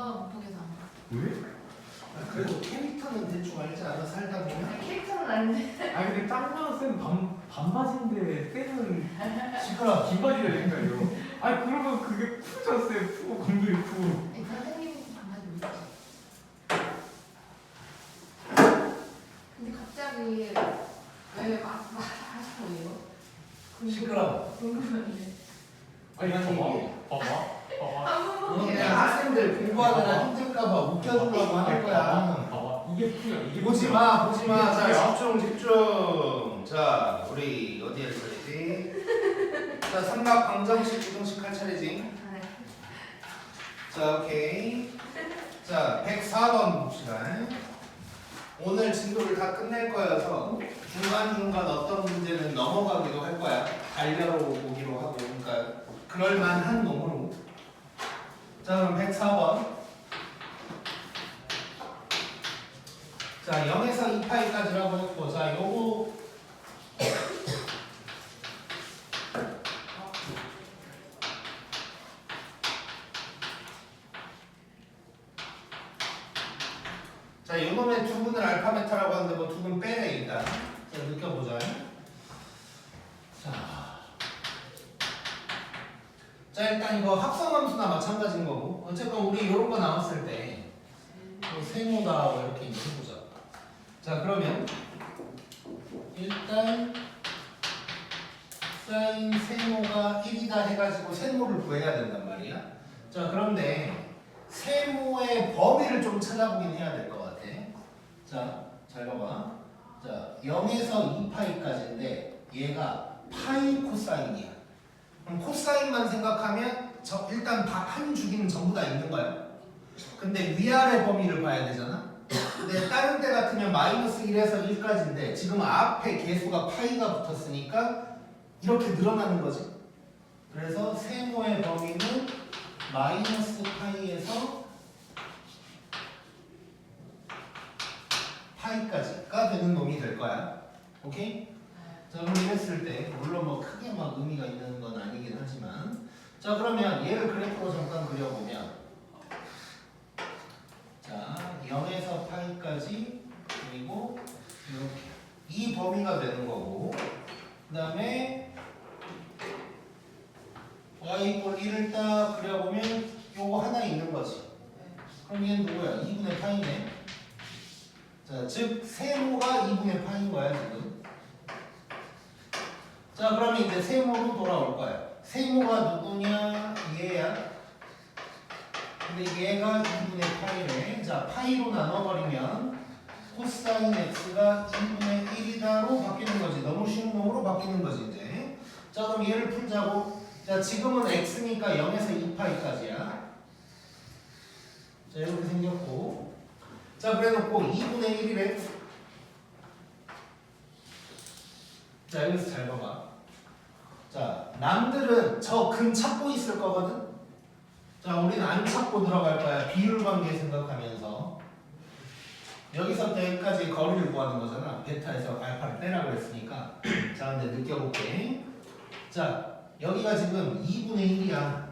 엄마가 못보게서 안 봐. 왜? 그래도 캐릭터는 대충 알지 않아? 살다 보면? 캐릭터는 아닌데. 아니 근데 짱나는 쌤 반바지인데 쌤은 시끄러. 긴 바지를 생각해요. 아니 그러면 그게 푸죠 쌤. 푸고 공들이 푸고. 아니, 선생님 반바지 못 입지. 근데 갑자기 왜 하실 거예요? 시끄러. 궁금한데. 아니 봐봐. 한 번만 그냥 학생들 공부하느라 힘들까봐 웃겨주려고 하는 거야. 봐봐. 이게 푸야. 이게 보지 푸야. 마, 보지 마. 이게 자, 푸야. 집중. 자, 우리 어디에 할 차례지? 자, 삼각 방정식, 부등식 할 차례지. 자, 오케이. 자, 104번 봅시다. 오늘 진도를 다 끝낼 거여서 중간중간 어떤 문제는 넘어가기도 할 거야. 달려러 보기로 하고. 그러니까 그럴만한 놈으로. 자, 그럼 104번. 자, 0에서 2파이까지라고 했고, 자, 요거 자, 요놈의 두 분을 알파 베타라고 하는데 뭐 두 분 빼내 일단. 자, 느껴보자. 자, 일단 이거 합성함수나 마찬가지인 거고, 어쨌건 우리 이런 거 나왔을 때 세모다 뭐 이렇게 해보자. 자, 그러면 일단 사인 세모가 1이다 해가지고 세모를 구해야 된단 말이야. 자, 그런데 세모의 범위를 좀 찾아보긴 해야 될 것 같아. 자, 잘 봐봐. 자, 0에서 2파이까지인데 얘가 파이 코사인이야. 그럼 코사인만 생각하면 일단 한 주기는 전부 다 있는 거야. 근데 위아래 범위를 봐야 되잖아. 근데 다른 때 같으면 마이너스 1에서 1까지인데 지금 앞에 개수가 파이가 붙었으니까 이렇게 늘어나는 거지. 그래서 세모의 범위는 마이너스 파이에서 파이까지가 되는 놈이 될 거야. 오케이? 자, 그럼 이랬을 때 물론 뭐 크게 막 의미가 있는 건 아니긴 하지만, 자, 그러면 얘를 그래프로 잠깐 그려보면, 자, 0에서 파이까지 그리고 이렇게 이 범위가 되는 거고, 그 다음에 y 이퀄 1을 딱 그려보면 요거 하나 있는 거지. 그럼 얘는 누구야? 2분의 파이네. 자, 즉 세모가 2분의 파인 거야 지금. 자, 그러면 이제 세모로 돌아올 거야. 세모가 누구냐? 얘야. 근데 얘가 2분의 파이래. 자, 파이로 나눠버리면 코사인 x가 2분의 1이다로 바뀌는 거지. 너무 쉬운 놈으로 바뀌는 거지 이제. 자, 그럼 얘를 풀자고. 자, 지금은 x니까 0에서 2파이까지야. 자, 이렇게 생겼고. 자, 그래놓고 2분의 1이래. 자, 여기서 잘 봐봐. 자, 남들은 저 근 찾고 있을 거거든. 자, 우리는 안 찾고 들어갈 거야. 비율 관계 생각하면서. 여기서부터 여기까지 거리를 구하는 거잖아. 베타에서 알파를 빼라 그랬으니까. 자, 근데 느껴볼게. 자, 여기가 지금 2분의 1이야.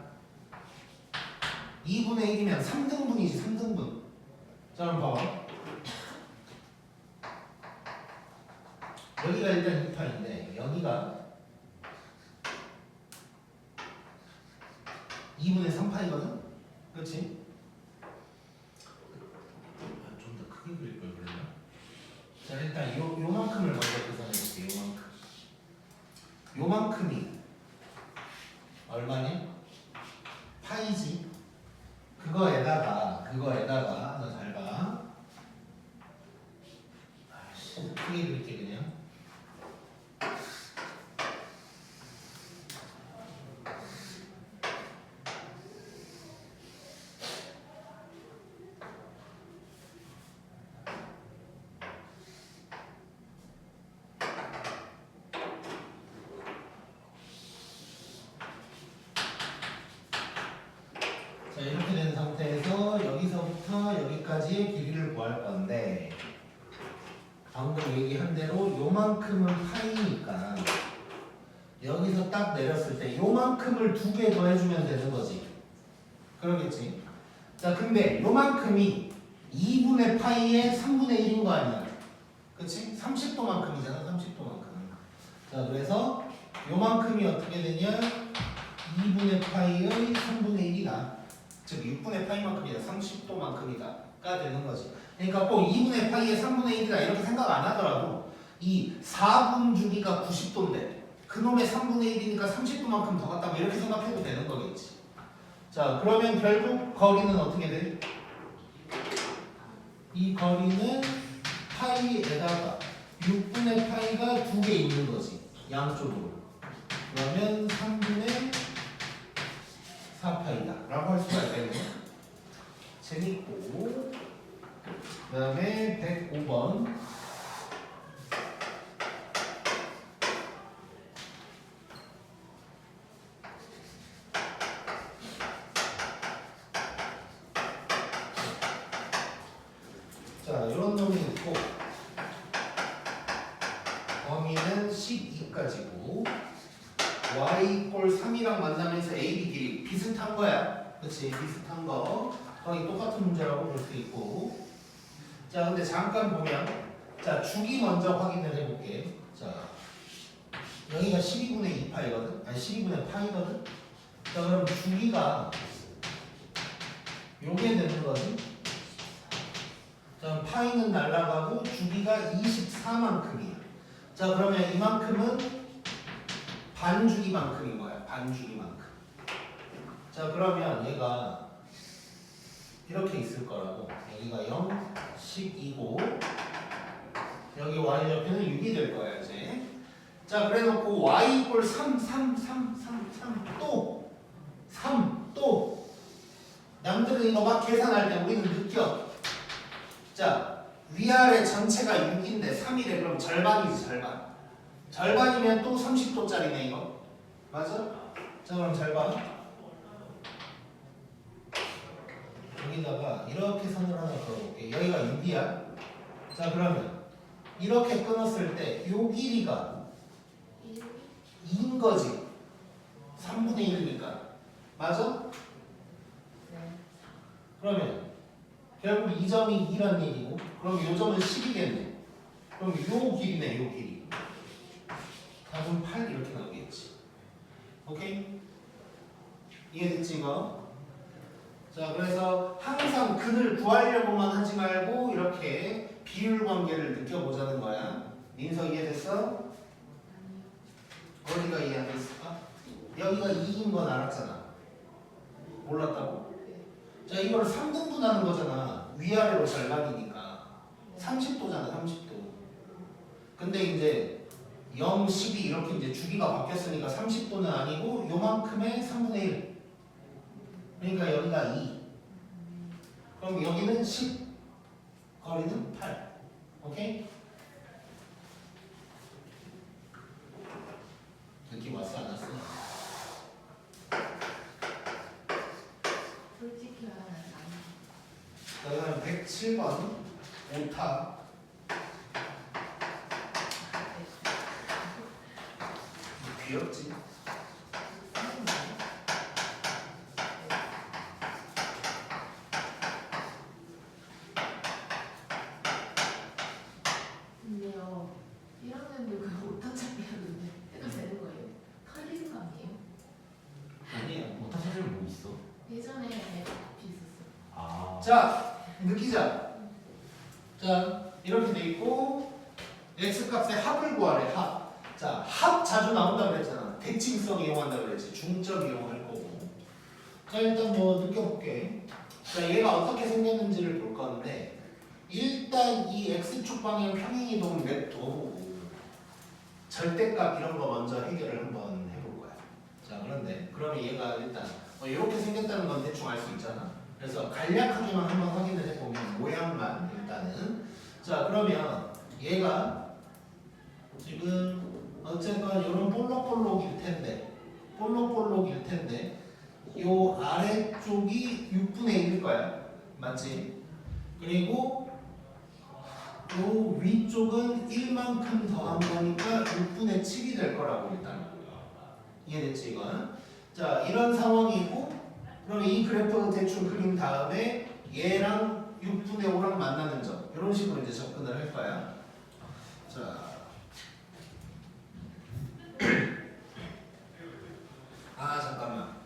2분의 1이면 3등분이지, 3등분. 자, 그럼 봐봐. 여기가 일단 2파인데 여기가 2분의 3파이거든? 그렇지? 좀 더 크게 그릴 걸 그랬나? 자, 일단 요만큼을 먼저 계산해볼게. 요만큼이 얼마냐? 파이지. 그거에다가 너 잘 봐. 아이씨, 크게 그릴게 그냥. 자, 이렇게 된 상태에서 여기서부터 여기까지의 길이를 구할 건데, 방금 얘기한 대로 요만큼은 파이니까 여기서 딱 내렸을 때 요만큼을 두 개 더 해주면 되는 거지. 그러겠지. 자, 근데 요만큼이 2분의 파이의 3분의 1인 거 아니야? 그치? 30도만큼이잖아, 30도만큼. 자, 그래서 요만큼이 어떻게 되냐? 2분의 파이의 3분의 1이다. 즉, 6분의 파이만큼이다. 30도만큼이다.가 되는 거지. 그러니까 꼭 2분의 파이의 3분의 1이다. 이렇게 생각 안 하더라도 이 4분 주기가 90도인데 그놈의 3분의 1이니까 30도만큼 더 갔다. 뭐 이렇게 생각해도 되는 거겠지. 자, 그러면 결국 거리는 어떻게 돼? 이 거리는 파이에다가 6분의 파이가 2개 있는 거지. 양쪽으로. 그러면 3분의 4파이다 라고 할 수가 있겠네. 재밌고. 그 다음에 105번. 자, 이런 놈이 있고 범위는 12까지고 y 꼴 3이랑 만나면서 AB 길이 비슷한 거야. 그치? 비슷한 거. 거의 똑같은 문제라고 볼 수 있고. 자, 근데 잠깐 보면 자, 주기 먼저 확인을 해볼게. 자, 여기가 12분의 2파이거든? 아니 12분의 파이거든? 자, 그럼 주기가 요게 되는 거지. 자, 파이는 날라가고 주기가 24만큼이야. 자, 그러면 이만큼은 반주기만큼인 거야. 반주기만큼. 자, 그러면 얘가 이렇게 있을 거라고. 여기가 0, 12고 여기 y좌표는 6이 될 거야, 이제. 자, 그래 놓고 y 이꼴 3 또 3 또 남들은 이거 막 계산할 때 우리는 느껴. 자, 위아래 전체가 6인데 3이래. 그럼 절반이지, 절반. 절반이면 또 30도짜리네, 이거. 맞아? 자, 그럼 절반. 여기다가 이렇게 선을 하나 그어볼게. 여기가 6이야. 자, 그러면 이렇게 끊었을 때 요 길이가 2인 거지. 3분의 1이니까. 맞아? 네. 그러면 결국 이 점이 2란 얘기고, 그럼 요 점은 10이겠네. 그럼 요 길이네, 요 길이. 답은 8 이렇게 나오겠지. 오케이? 이해됐지 이거? 자, 그래서 항상 근을 구하려고만 하지 말고 이렇게 비율 관계를 느껴보자는 거야. 민서 이해됐어? 어디가 이해 안 됐을까? 여기가 2인 건 알았잖아. 몰랐다고? 자, 이걸 3등분 하는 거잖아. 위아래로 절반이니까. 30도잖아, 30도. 근데 이제 0, 12 이렇게 이제 주기가 바뀌었으니까 30도는 아니고 요만큼의 3분의 1. 그러니까 여기가 2. 그럼 여기는 10. 거리는 8. 오케이? 느낌 왔어, 안 왔어? 솔직히 말하면 안 그다음 107번 오타. 귀엽지? 근데요, 1학년도 그 오타짜리 하는데 해도 되는 거예요? 칼리는 거 아니에요? 아니야. 오타 사실 뭐 있어? 예전에 커피 있었어. 아. 자, 느끼자. 자, 이렇게 돼 있고 x 값의 합을 구하래. 합. 자, 합 자주 나온다고 그랬잖아. 대칭성 이용한다고 그랬지. 중점 이용할 거고. 자, 일단 뭐 느껴볼게. 자, 얘가 어떻게 생겼는지를 볼 건데 일단 이 x축 방향 평행이동 맵도 절대값 이런 거 먼저 해결을 한번 해볼 거야. 자, 그런데 그러면 얘가 일단 이렇게 생겼다는 건 대충 알 수 있잖아. 그래서 간략하게만 한번 확인을 해보면 모양만 일단은. 자, 그러면 얘가 지금 어쨌건 이런 볼록볼록일 텐데 요 아래쪽이 6분의 1일 거야. 맞지? 그리고 요 위쪽은 1만큼 더한 거니까 6분의 7이 될 거라고 일단. 이해됐지 이건? 자, 이런 상황이고 그럼 이 그래프 대충 그린 다음에 얘랑 6분의 5랑 만나는 점 이런 식으로 이제 접근을 할 거야. 자, 아 잠깐만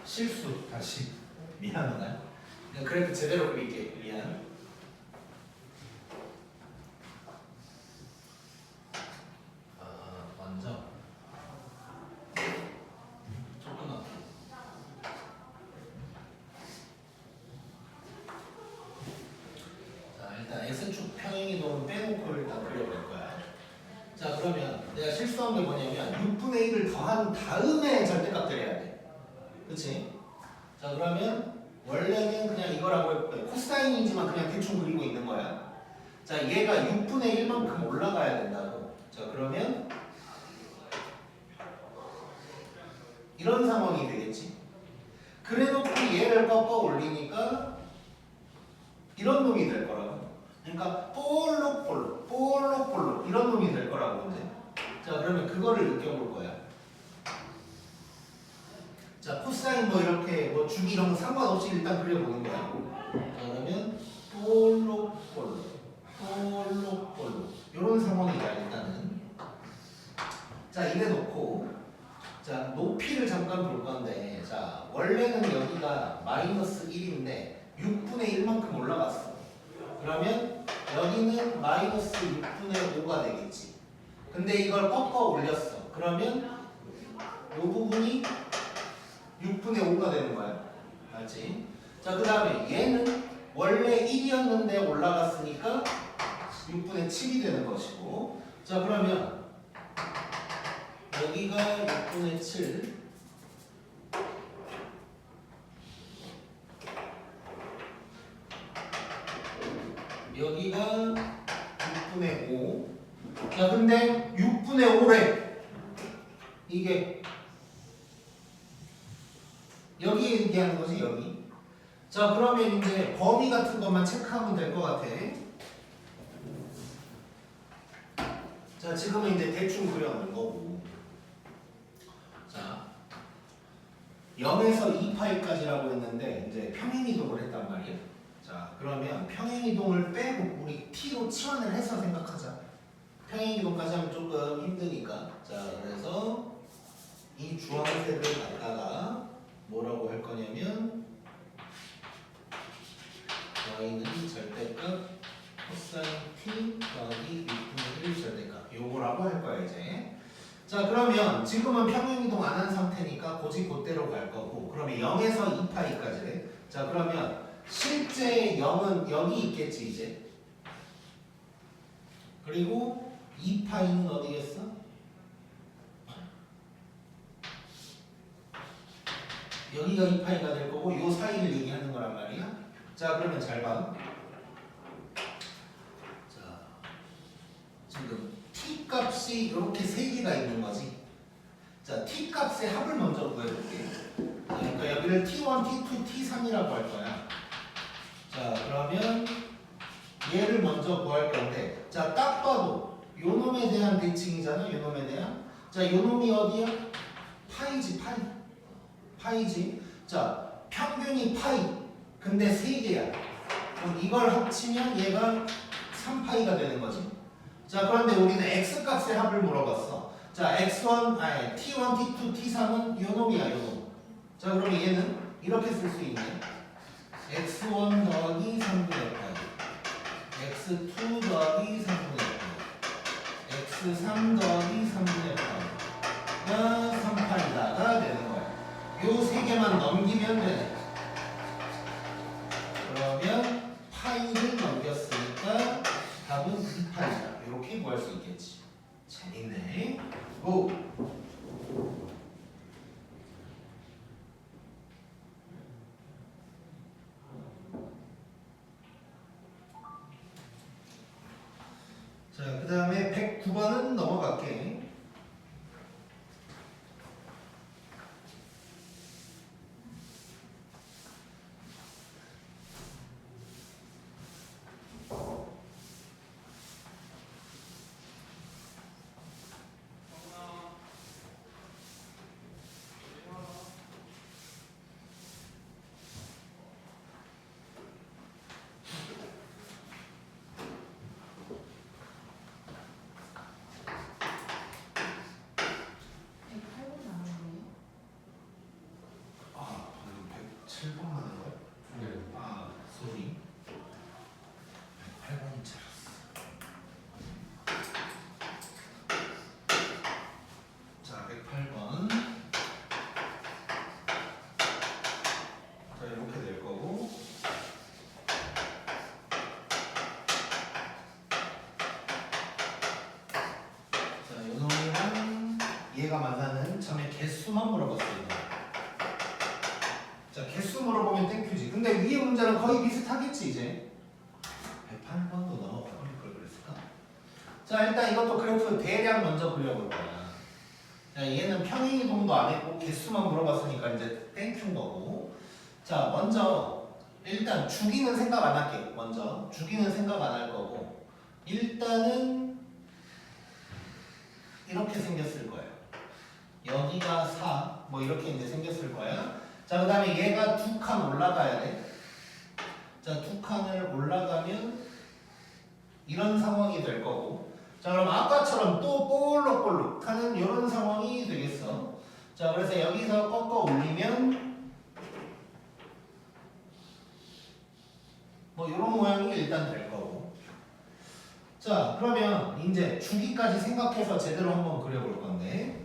실수 다시 미안하다. 그냥 그래프 제대로 그릴게. 미안. 먼저 조금 자 일단 x축 평행이동은 빼놓고 일단 그려볼 거야. 자 그러면 내가 실수한 게 뭐냐면 6분의 1을 더한 다음에 절대값 들여야 돼. 그치? 자 그러면 원래는 그냥 이거라고 할 거야. 코사인이지만 그냥 대충 그리고 있는 거야. 자 얘가 6분의 1만큼 올라가야 된다고. 자 그러면 이런 상황이 되겠지. 그래놓고 얘를 꺾어 올리니까 이런 놈이 될 거라고. 그러니까 볼록 이런 놈이 될 거라고 이제. 자 그러면 그거를 느껴볼 거야. 자 코사인 뭐 이렇게 뭐 주기 이런 거 상관없이 일단 그려보는 거야. 자 그러면 볼록 이런 상황이다 일단은. 자 이래 놓고 자 높이를 잠깐 볼 건데 자 원래는 여기가 마이너스 1인데 6분의 1만큼 올라갔어. 그러면 여기는 마이너스 6분의 5가 되겠지. 근데 이걸 꺾어 올렸어. 그러면 이 부분이 6분의 5가 되는 거야. 알지? 자 그 다음에 얘는 원래 1이었는데 올라갔으니까 6분의 7이 되는 것이고. 자 그러면 여기가 6분의 7 여기가 6분의 5 자 근데 6분의 5래 이게 여기 얘기하는 거지 여기. 자 그러면 이제 범위 같은 것만 체크하면 될 것 같아. 자 지금은 이제 대충 그려놓은 거고. 자 0에서 2파이까지라고 했는데 이제 평행이동을 했단 말이야. 자 그러면 평행이동을 빼고 우리 t로 치환을 해서 생각하자. 평행이동까지 하면 조금 힘드니까. 자 그래서 이 주황색을 갖다가 뭐라고 할 거냐면 y는 절대값 코사인 t 더하기 6분의 1 절대값 요거라고 할 거야 이제. 자 그러면 지금은 평행이동 안 한 상태니까 그대로 갈 거고. 그러면 0에서 2파이까지래. 자 그러면 실제 0은 여기 있겠지 이제. 그리고 2파이는 어디겠어? 여기가 2파이가 될 거고 요 사이를 얘기하는 거란 말이야. 자 그러면 잘 봐. 자 지금 t 값이 이렇게 세 개가 있는 거지. 자 t 값의 합을 먼저 구해볼게. 그러니까 여기를 t1, t2, t3이라고 할 거야. 자 그러면 얘를 먼저 구할 건데 자 딱 봐도 요 놈에 대한 대칭이잖아. 요 놈에 대한. 자 요 놈이 어디야? 파이지 파이지. 자 평균이 파이. 근데 3개야. 그럼 이걸 합치면 얘가 3파이가 되는 거지. 자 그런데 우리는 x 값의 합을 물어봤어. 자 x1, 아니 t1, t2, t3은 요 놈이야 요 놈. 자 그러면 얘는 이렇게 쓸 수 있네. x1 더하기 3분의 파이 x2 더하기 3분의 파이 x3 더하기 3분의 파이가 3파이다가 되는 거야. 요 세 개만 넘기면 되네. 그러면 파이를 넘겼으니까 답은 2파이다. 이렇게 구할 수 있겠지. 재밌네. 고! 자, 그 다음에 109번은 넘어갈게. 개가 만나는 점의 개수만 물어봤어요. 자, 개수 물어보면 땡큐지. 근데 위에 문제는 거의 비슷하겠지 이제. 108번도 넘어가 버릴 걸 그랬을까? 자, 일단 이것도 그래프 대략 먼저 그려볼 거야. 자, 얘는 평행이동도 안 했고 개수만 물어봤으니까 이제 땡큐인 거고. 자, 먼저 일단 주기는 생각 안 할게. 먼저 주기는 생각 안 할 거고 일단은 이렇게 생겼을 거예요. 여기가 4, 뭐 이렇게 이제 생겼을 거야. 자, 그 다음에 얘가 2칸 올라가야 돼. 자, 2칸을 올라가면 이런 상황이 될 거고. 자, 그럼 아까처럼 또 볼록볼록 하는 이런 상황이 되겠어. 자, 그래서 여기서 꺾어 올리면 뭐 이런 모양이 일단 될 거고. 자, 그러면 이제 주기까지 생각해서 제대로 한번 그려볼 건데.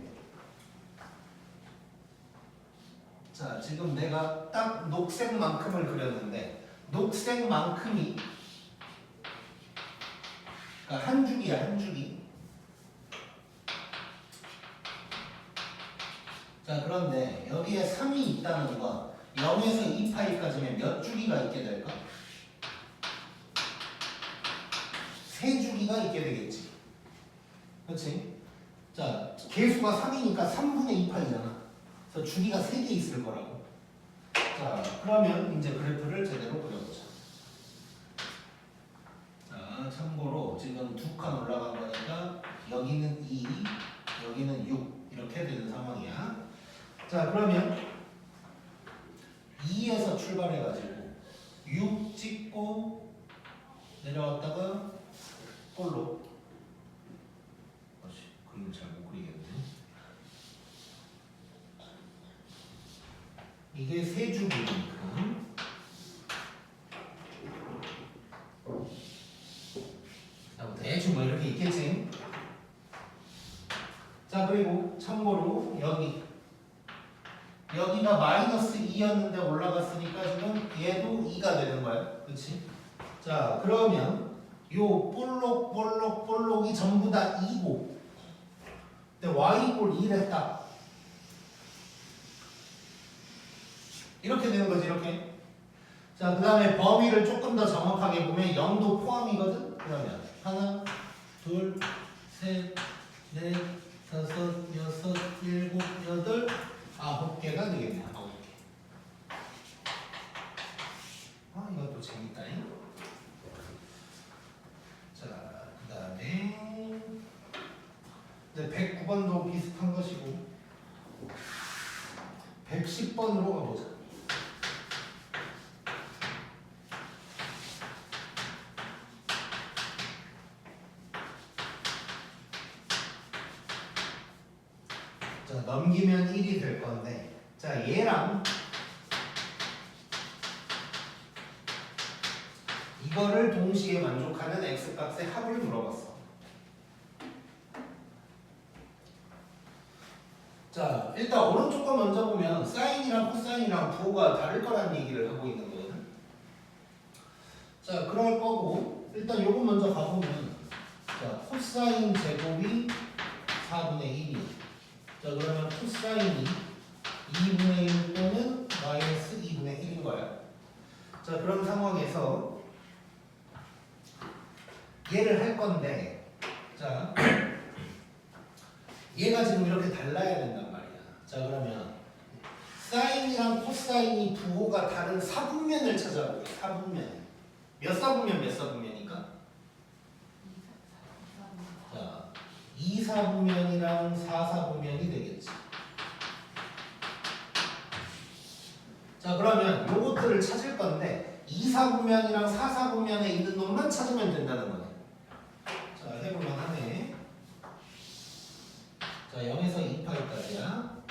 자, 지금 내가 딱 녹색만큼을 그렸는데 녹색만큼이 그러니까 한 주기야, 한 주기. 자, 그런데 여기에 3이 있다는 건 0에서 2파이까지면 몇 주기가 있게 될까? 3주기가 있게 되겠지. 그렇지? 자, 개수가 3이니까 3분의 2파이잖아. 그래서 주기가 3개 있을 거라고. 자, 그러면 이제 그래프를 제대로 그려보자. 자, 참고로 지금 2칸 올라간 거니까 여기는 2, 여기는 6 이렇게 되는 상황이야. 자, 그러면 2에서 출발해가지고 6 찍고 내려왔다가 볼로. 그림 잘 못 그리겠네. 이게 세 주기만큼. 대충 뭐 이렇게 있겠지. 자, 그리고 참고로 여기가 마이너스 2였는데 올라갔으니까 지금 얘도 2가 되는 거야. 그렇지? 자, 그러면 요 볼록이 전부 다 2고 근데 y골 1했다. 이렇게 되는 거지, 이렇게. 자, 그 다음에 범위를 조금 더 정확하게 보면 0도 포함이거든? 그러면 하나, 둘, 셋, 넷, 다섯, 여섯, 일곱, 여덟, 9개가 되겠네. 9개. 이것도 재밌다잉. 자, 그 다음에 109번도 비슷한 것이고 110번으로 가보자. 자, 넘기면 1이 될 건데, 자, 얘랑 이거를 동시에 만족하는 x값의 합을 물어봤어. 자, 일단 오른쪽 거 먼저 보면 사인이랑 코사인이랑 부호가 다를 거라는 얘기를 하고 있는 거거든. 자, 그럴 거고 일단 요거 먼저 가보면, 자, 코사인 제곱이 4분의 1이. 자, 그러면 코사인이 2분의 1 또는 마이너스 2분의 1인 거야. 자, 그런 상황에서 얘를 할 건데, 자, 얘가 지금 이렇게 달라야 된단 말이야. 자, 그러면 사인이랑 코사인이 부호가 다른 사분면을 찾아볼게. 사분면. 몇 사분면 몇 사분면이니까? 자, 2사분면이랑 4사분면이 되겠지. 자, 그러면 요것들을 찾을 건데 2사분면이랑 4사분면에 있는 놈만 찾으면 된다는 거네. 자, 해볼만 하네. 자, 0에서 2파이까지야.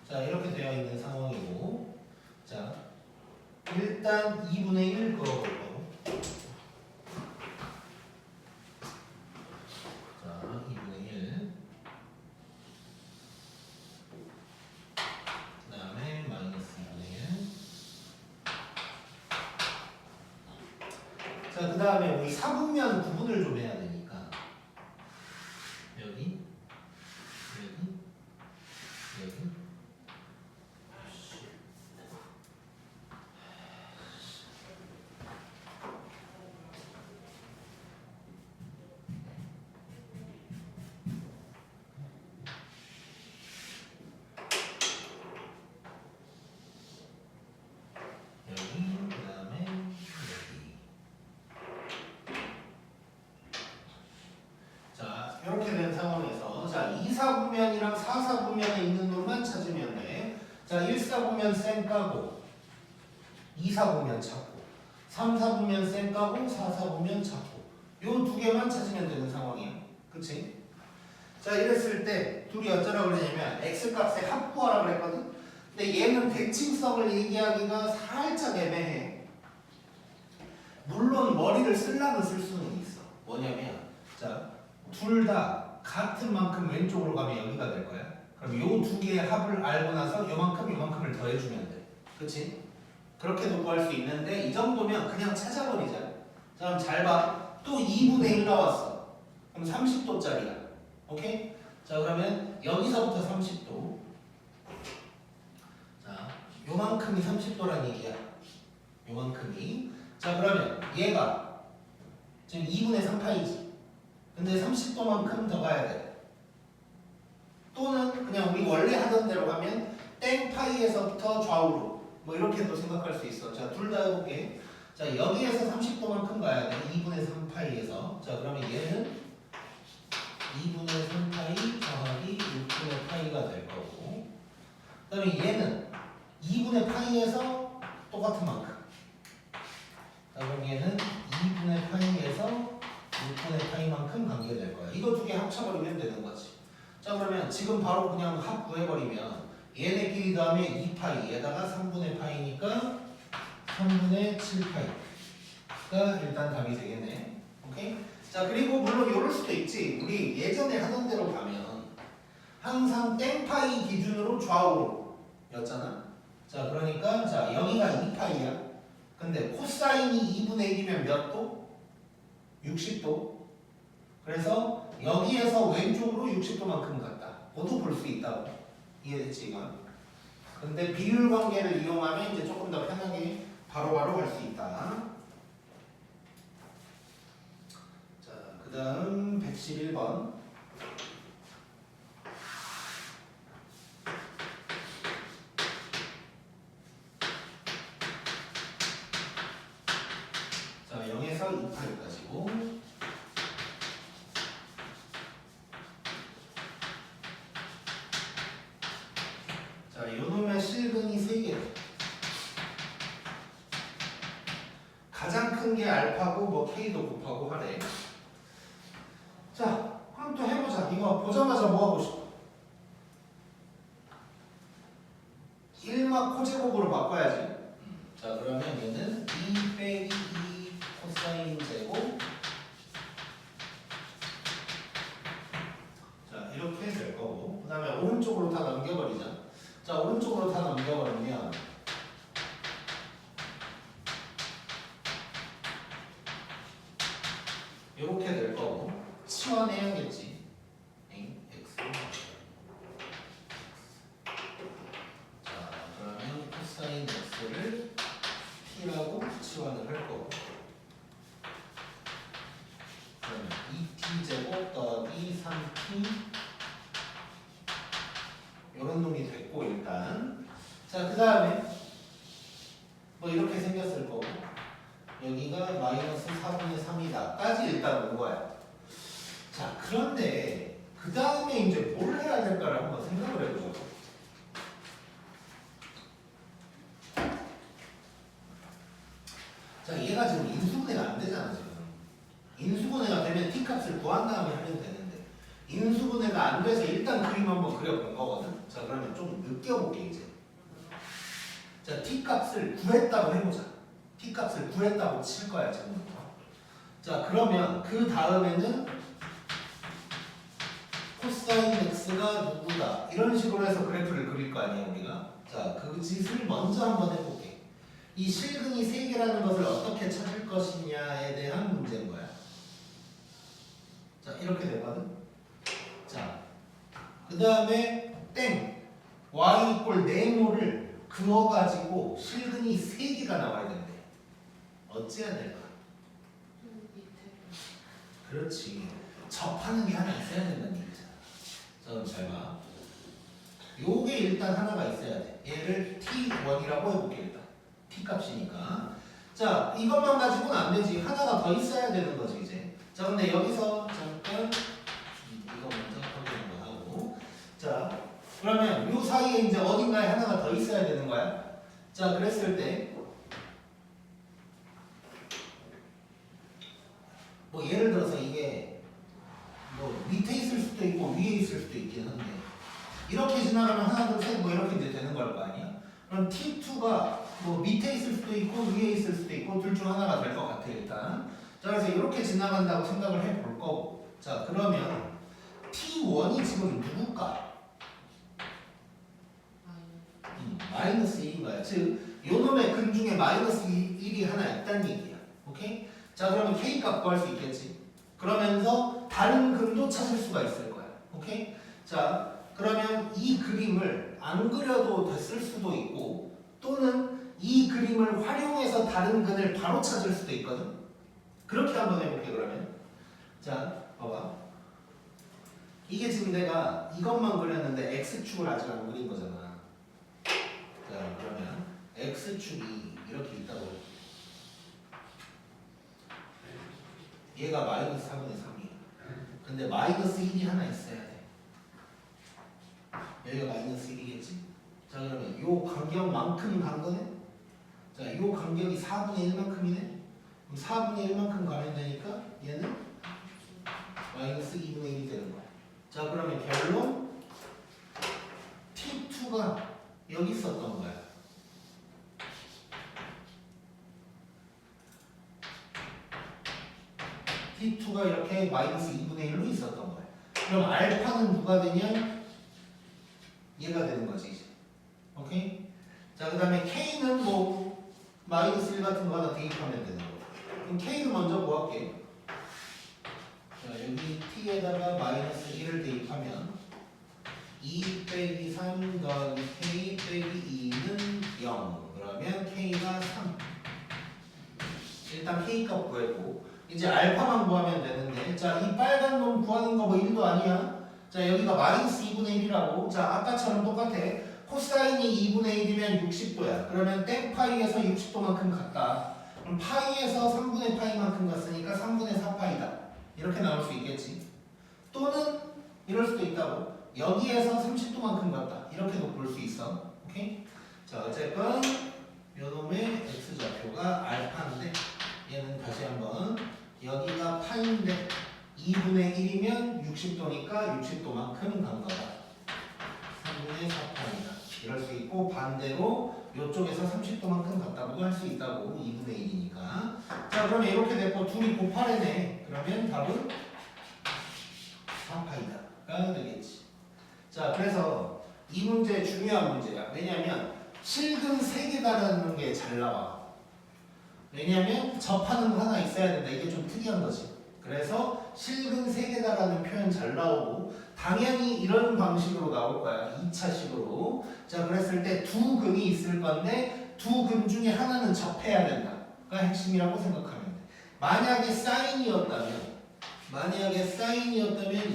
자, 이렇게 되어 있는 상황이고, 자, 일단 2분의 1 그어볼 거고. 자, 2분의 1. 그 다음에 마이너스 2분의 1. 자, 그 다음에 우리 사분면 구분을 좀 해야 되니까. 4보면 쌩 까고 2, 4보면 찾고 3, 4보면 쌩 까고 4, 4보면 찾고 요 두 개만 찾으면 되는 상황이야. 그치? 자 이랬을 때 둘이 어쩌라고 그러냐면 x값의 합부하라고 그랬거든. 근데 얘는 대칭성을 얘기하기가 살짝 애매해. 물론 머리를 쓰려면 쓸 수는 있어. 뭐냐면 자 둘 다 같은 만큼 왼쪽으로 가면 여기가 될 거야. 그럼 요 두 개의 합을 알고 나서 요만큼을 더해주면 돼. 그치? 그렇게도 구할 수 있는데 이 정도면 그냥 찾아버리자. 자 그럼 잘 봐. 또 2분의 1 나왔어. 그럼 30도짜리야. 오케이? 자 그러면 여기서부터 30도. 자 요만큼이 30도란 얘기야. 요만큼이. 자 그러면 얘가 지금 2분의 3파이지. 근데 30도만큼 더 가야 돼. 또는 그냥 우리 원래 하던 대로 가면 땡파이에서부터 좌우로 뭐 이렇게도 생각할 수 있어. 자 둘 다 해볼게. 자 여기에서 30도만큼 가야 돼. 2분의 3파이에서. 자 그러면 얘는 2분의 3파이 더하기 6분의 파이가 될 거고, 그 다음에 얘는 2분의 파이에서 똑같은 만큼. 자 그럼 얘는 2분의 파이에서 6분의 파이만큼 관계가 될 거야. 이거 두 개 합쳐버리면 되는 거지. 자 그러면 지금 바로 그냥 합 구해버리면 얘네끼리 다음에 2파이 에다가 3분의 파이니까 3분의 7파이가 일단 답이 되겠네. 오케이? 자 그리고 물론 이럴 수도 있지. 우리 예전에 하던 대로 가면 항상 땡파이 기준으로 좌우로 였잖아. 자 그러니까 자 여기가 2파이야. 근데 코사인이 2분의 1이면 몇 도? 60도. 그래서 여기에서 왼쪽으로 60도만큼 갔다. 그것도 볼 수 있다고. 이해됐지 이건? 근데 비율 관계를 이용하면 이제 조금 더 편하게 바로바로 할 수 있다. 자, 그 다음 111번. 자, 0에서 2파이까지고. 자, 요놈의 실근이 3개. 가장 큰 게 알파고 뭐 K도 곱하고 하래. 자, 그럼 또 해보자. 이거 보자마자 뭐 하고 싶어? 1막 코제곱으로 바꿔야지. 자, 그러면 얘는 2 빼기 2 코사인 제곱. 자, 이렇게 될 거고. 그 다음에 오른쪽으로 다 넘겨버리자. 자, 오른쪽으로 다 넘겨버리면 이렇게 될 거고, 치환해야겠지. x. 자, 그러면 코사인 x를 t라고 치환을 할 거고, 그러면 2t 제곱 더하기 3t 이런 놈이 됐고 일단. 자, 그 다음에 뭐 이렇게 생겼을 거고, 여기가 마이너스 4분의 3이다 까지 일단 온 거야. 자, 그런데 그 다음에 이제 뭘 해야 될까를 한번 생각을 해보자. 자, 얘가 지금 인수분해가 안 되잖아 지금. 인수분해가 되면 t값을 구한 다음에 하면 되는데 인수분해가 안 돼서 일단 그림 한번 그려본 거거든. 자, 그러면 좀 느껴볼게 이제. 자, t값을 구했다고 해보자. t값을 구했다고 칠 거야 지금부터. 자, 그러면 그 다음에는 코사인 x가 누구다 이런 식으로 해서 그래프를 그릴 거 아니야 우리가. 자, 그 짓을 먼저 한번 해볼게. 이 실근이 3개라는 것을 어떻게 찾을 것이냐에 대한 문제인 거야. 자, 이렇게 되거든. 자, 그 다음에 땡 y 이꼴 네모를 그어가지고 실근이 3개가 나와야 된대. 어찌해야 될까? 그렇지. 접하는 게 하나 있어야 된다는 얘기잖아. 자, 그럼 잘 봐. 요게 일단 하나가 있어야 돼. 얘를 t1이라고 해볼게 일단. t 값이니까. 자, 이것만 가지고는 안 되지. 하나가 더 있어야 되는 거지 이제. 자, 근데 여기서 잠깐 이거 먼저 확인한 거 하고. 자, 그러면 요 사이에 이제 어딘가에 하나가 더 있어야 되는 거야. 자, 그랬을 때 뭐 예를 들어서 이게 뭐 밑에 있을 수도 있고 위에 있을 수도 있긴 한데 이렇게 지나가면 하나 둘 셋 뭐 이렇게 이제 되는 걸 거 아니야? 그럼 T2가 뭐 밑에 있을 수도 있고 위에 있을 수도 있고 둘 중 하나가 될 것 같아 일단. 자, 그래서 이렇게 지나간다고 생각을 해볼 거고. 자, 그러면 T1이 지금 누굴까? 마이너스 1인 거야. 즉, 요 놈의 근 중에 마이너스 1이 하나 있다는 얘기야. 오케이? 자, 그러면 K 값 구할 수 있겠지. 그러면서 다른 근도 찾을 수가 있을 거야. 오케이? 자, 그러면 이 그림을 안 그려도 됐을 수도 있고 또는 이 그림을 활용해서 다른 근을 바로 찾을 수도 있거든. 그렇게 한번 해볼게 그러면. 자, 봐봐. 이게 지금 내가 이것만 그렸는데 X축을 아직 안 그린 거잖아. 자, 그러면 X축이 이렇게 있다고. 얘가 마이너스 4분의 3이야. 근데 마이너스 1이 하나 있어야 돼. 여기가 마이너스 1이겠지? 자, 그러면 요 간격만큼 간 거네? 자, 요 간격이 4분의 1만큼이네? 그럼 4분의 1만큼 가면 되니까 얘는 마이너스 2분의 1이 되는 거야. 자, 그러면 결론 T2가 여기 있었던 거야. T2가 이렇게 마이너스 2분의 1로 있었던 거야. 그럼 알파는 누가 되냐? 얘가 되는 거지 이제. 오케이? 자, 그 다음에 K는 뭐 마이너스 1 같은 거 하나 대입하면 되는 거. 그럼 K는 먼저 뭐 할게? 자, 여기 T에다가 마이너스 1을 대입하면 2 빼기 3 더하기 K 빼기 2는 0. 그러면 K가 3. 일단 K 값 구했고 이제 알파만 구하면 되는데, 자, 이 빨간 놈 구하는 거 뭐 1도 아니야. 자, 여기가 마이너스 2분의 1이라고. 자, 아까처럼 똑같아. 코사인이 2분의 1이면 60도야. 그러면 땡 파이에서 60도만큼 갔다. 그럼 파이에서 3분의 파이만큼 갔으니까 3분의 4파이다. 이렇게 나올 수 있겠지. 또는 이럴 수도 있다고. 여기에서 30도만큼 갔다. 이렇게도 볼 수 있어. 오케이? 자, 어쨌건 요놈의 x좌표가 알파인데 얘는 다시 한번 여기가 파인데 2분의 1이면 60도니까 60도만큼 간 거다. 3분의 4파이다. 이럴 수 있고 반대로 이쪽에서 30도만큼 갔다고도 할 수 있다고. 2분의 1이니까. 자, 그러면 이렇게 됐고 둘이 곱하래네. 그러면 답은 4파이다가 되겠지. 자, 그래서 이 문제 중요한 문제야. 왜냐면 실근 3개다라는 게 잘 나와. 왜냐면 접하는 거 하나 있어야 된다. 이게 좀 특이한 거지. 그래서 실근 3개다라는 표현 잘 나오고 당연히 이런 방식으로 나올 거야. 2차식으로. 자, 그랬을 때 두 근이 있을 건데 두 근 중에 하나는 접해야 된다가 핵심이라고 생각하면 돼. 만약에 사인이었다면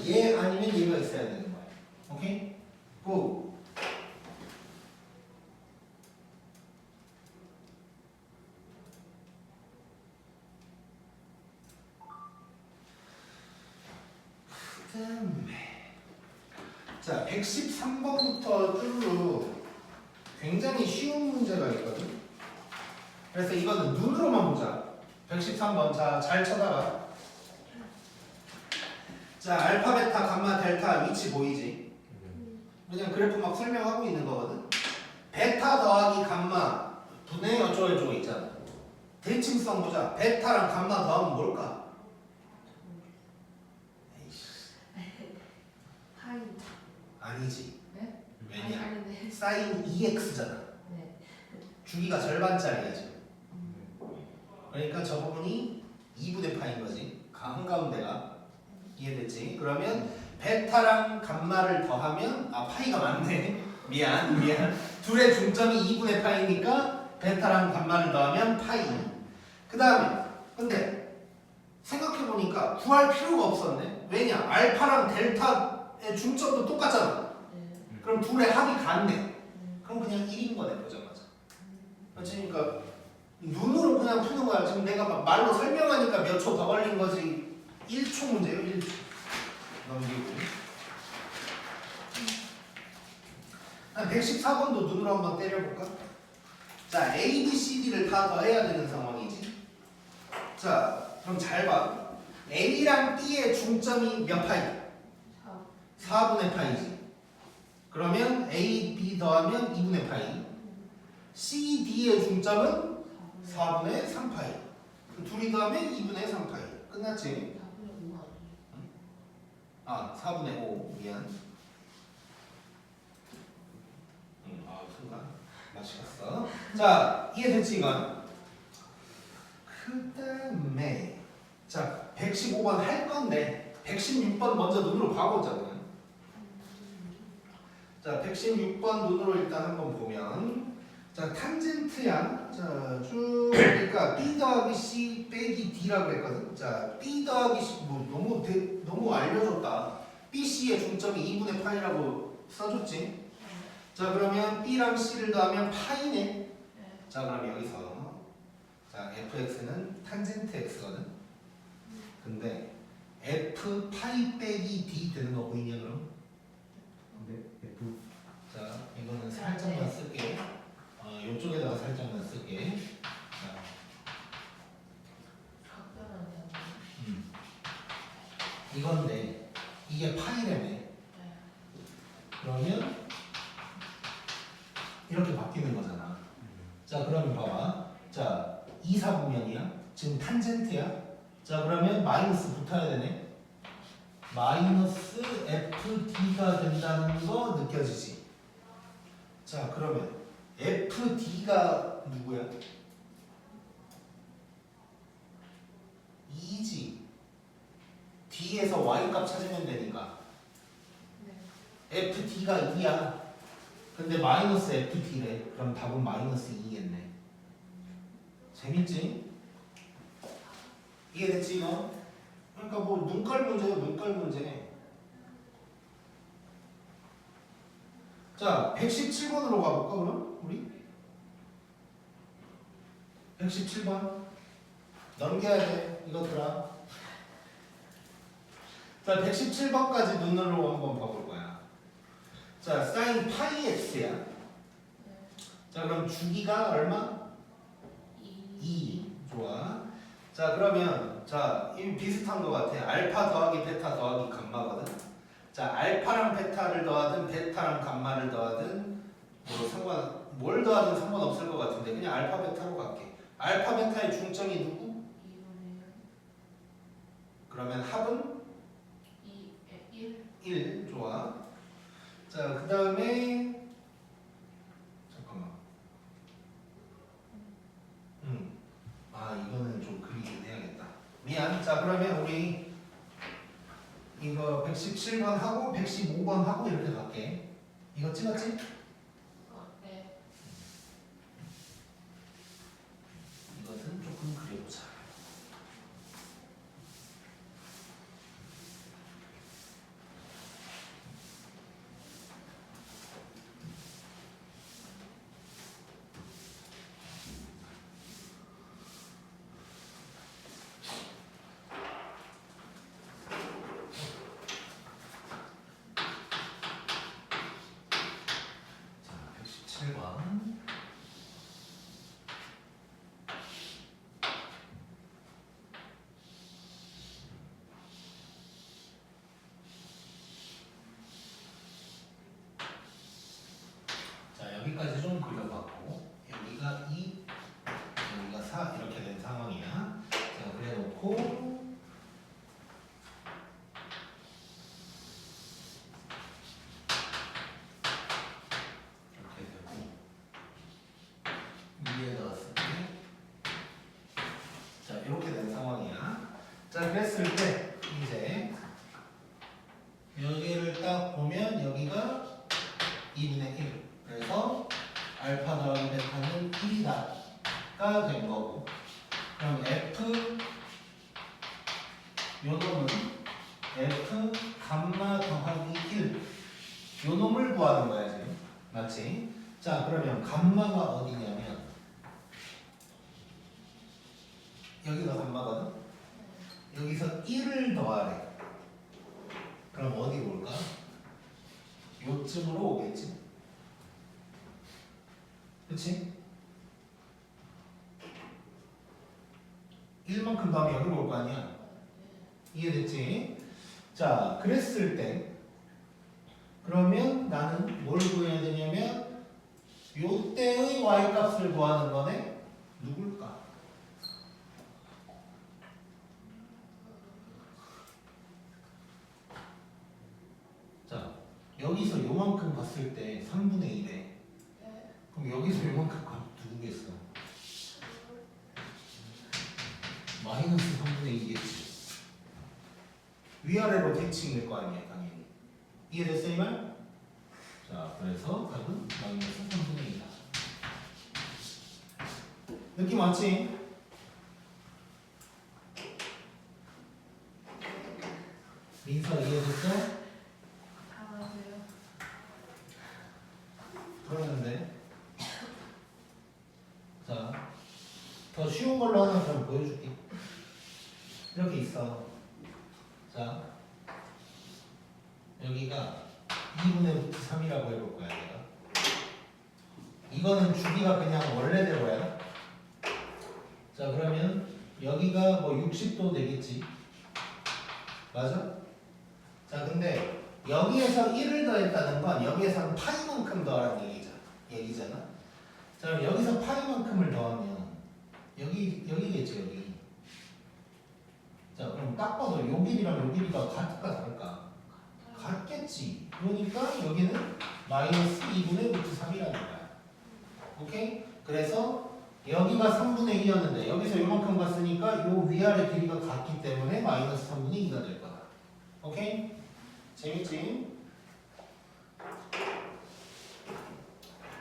얘 아니면 얘가 있어야 되는 거야. 오케이? 고. 자, 113번부터 쭉 굉장히 쉬운 문제가 있거든. 그래서 이거는 눈으로만 보자. 113번. 자, 잘 쳐다봐. 자, 알파, 베타, 감마, 델타 위치 보이지? 그냥 그래프 막 설명하고 있는 거거든. 베타 더하기 감마 분의 어쩌고저쩌고 있잖아. 대칭성 보자. 베타랑 감마 더하면 뭘까? 파이. 아니지. 네? 왜냐? 아닌데. 사인 2x잖아. 네. 주기가 절반짜리야 지금. 그러니까 저 부분이 2분의 파인 거지. 한가운데가. 이해됐지? 그러면 베타랑 감마를 더하면 파이가 많네. 미안. 둘의 중점이 2분의 파이니까 베타랑 감마를 더하면 파이. 그 다음에 근데 생각해보니까 구할 필요가 없었네. 왜냐? 알파랑 델타의 중점도 똑같잖아. 네. 그럼 둘의 합이 같네. 그럼 그냥 1인 거네 보자마자. 그렇지? 그러니까 눈으로 그냥 푸는 거야. 지금 내가 막 말로 설명하니까 몇 초 더 걸린 거지. 1초 문제예요. 1초. 넘기고. 114번도 눈으로 한번 때려볼까? 자, A, B, C, D를 다 더해야 되는 상황이지. 자, 그럼 잘 봐. A랑 B의 중점이 몇 파이? 4분의 파이지. 그러면 A, B 더하면 2분의 파이. C, D의 중점은 4분의 3파이. 그 둘이 더하면 2분의 3파이. 끝났지? 4분의 5. 미안. 순간 맛이 갔어. 자, 이해됐지 이건? 그 다음에 자, 115번 할 건데 116번 먼저 눈으로 봐보자 그냥. 자, 116번 눈으로 일단 한번 보면 자, 탄젠트야. 자, 쭉 그러니까 B 더하기 C 빼기 D라고 했거든. 자, B 더하기 C 너무 알려줬다. BC의 중점이 2분의 파이라고 써줬지. 자, 그러면 B랑 C를 더하면 파이네. 자, 그럼 여기서 자, fx는 탄젠트 x거든. 근데 f 파이 빼기 d 되는 거 보이냐 그럼? 네. F. 자, 이거는 살짝만 쓸게. 이쪽에다가 살짝만 쓸게. 자, 이건데 이게 파이라며. 그러면 이렇게 바뀌는 거잖아. 자, 그러면 봐봐. 자, 2, 4분면이야. 지금 탄젠트야. 자, 그러면 마이너스 붙어야 되네. 마이너스 FD가 된다는 거 느껴지지? 자, 그러면 FD가 누구야? 2지. D에서 Y값 찾으면 되니까. FD가 2야. 근데 마이너스 FD래. 그럼 답은 마이너스 2겠네. 재밌지? 이해됐지 이거? 그러니까 뭐 눈깔 문제야 눈깔 문제. 자, 117번으로 가볼까 그럼 우리? 117번 넘겨야 돼 이것들아. 자, 117번까지 눈으로 한번 봐볼 거야. 자, 사인 파이 x야. 자, 그럼 주기가 얼마? 2. 좋아. 자, 그러면 자, 이 비슷한 것 같아. 알파 더하기 베타 더하기 감마거든. 자, 알파랑 베타를 더하든 베타랑 감마를 더하든 뭘 더하든 상관없을 것 같은데 그냥 알파 베타로 갈게. 알파 베타의 중점이 누구? 그러면 합은 1. 좋아. 자, 그 다음에 잠깐만. 이거는 좀 그리긴 해야겠다. 미안. 자, 그러면 우리 이거 117번 하고 115번 하고 이렇게 갈게. 이거 찍었지? 이것은 조금 그려보자. 자, 117번. 자, 여기까지 좀 그려봤고 여기가 2, 여기가 4 이렇게 된 상황이야. 자, 그래놓고 이렇게 되고 위에다가 쓸게. 자, 이렇게 된 상황이야. 자, 그랬을 때 이제 여기를 딱 보면 여기가 2분의 1. 그래서 알파 더하기 베타는 1이다가 된 거고. 그럼 F 요 놈은 F 감마 더하기 1 요 놈을 구하는 거야 지금. 맞지? 자, 그러면 감마가 어디냐면 여기가 감마거든. 여기서 1을 더하래. 그럼 어디로 올까? 요쯤으로 오겠지. 그치? 1만큼 더하면 여기로 올 거 아니야? 이해됐지? 자, 그랬을 때 그러면 나는 뭘 구해야 되냐면 요때의 y값을 구하는 거네. 누굴까? 자, 여기서 요만큼 봤을 때 3분의 1에 네. 그럼 여기서 요만큼 값 누구겠어? 마이너스 3분의 2겠지. 위아래로 대칭일 거 아니야, 당연히. 이해됐어, 이 말? 자, 그래서 답은 마이너스 3분의 2다. 느낌 왔지? 민서 이해됐어? 당하세요. 그러는데 자, 더 쉬운 걸로 하나 좀 보여줄게. 이렇게 있어. 자, 여기가 2분의 루트 3이라고 해볼 거야, 내가. 이거는 주기가 그냥 원래대로야. 자, 그러면 여기가 뭐 60도 되겠지. 맞아? 자, 근데 여기에서 1을 더했다는 건 여기에서는 파이만큼 더하라는 얘기잖아. 자, 그럼 여기서 파이만큼을 더하면 여기겠지, 여기. 자, 그럼 딱 봐도 요 길이랑 요 길이가 같을까 다를까? 같겠지. 그러니까 여기는 마이너스 2분의 루트 3이라는 거야. 오케이? 그래서 여기가 3분의 2였는데 여기서 요만큼 갔으니까 요 위아래 길이가 같기 때문에 마이너스 3분의 2가 될 거다. 오케이? 재밌지?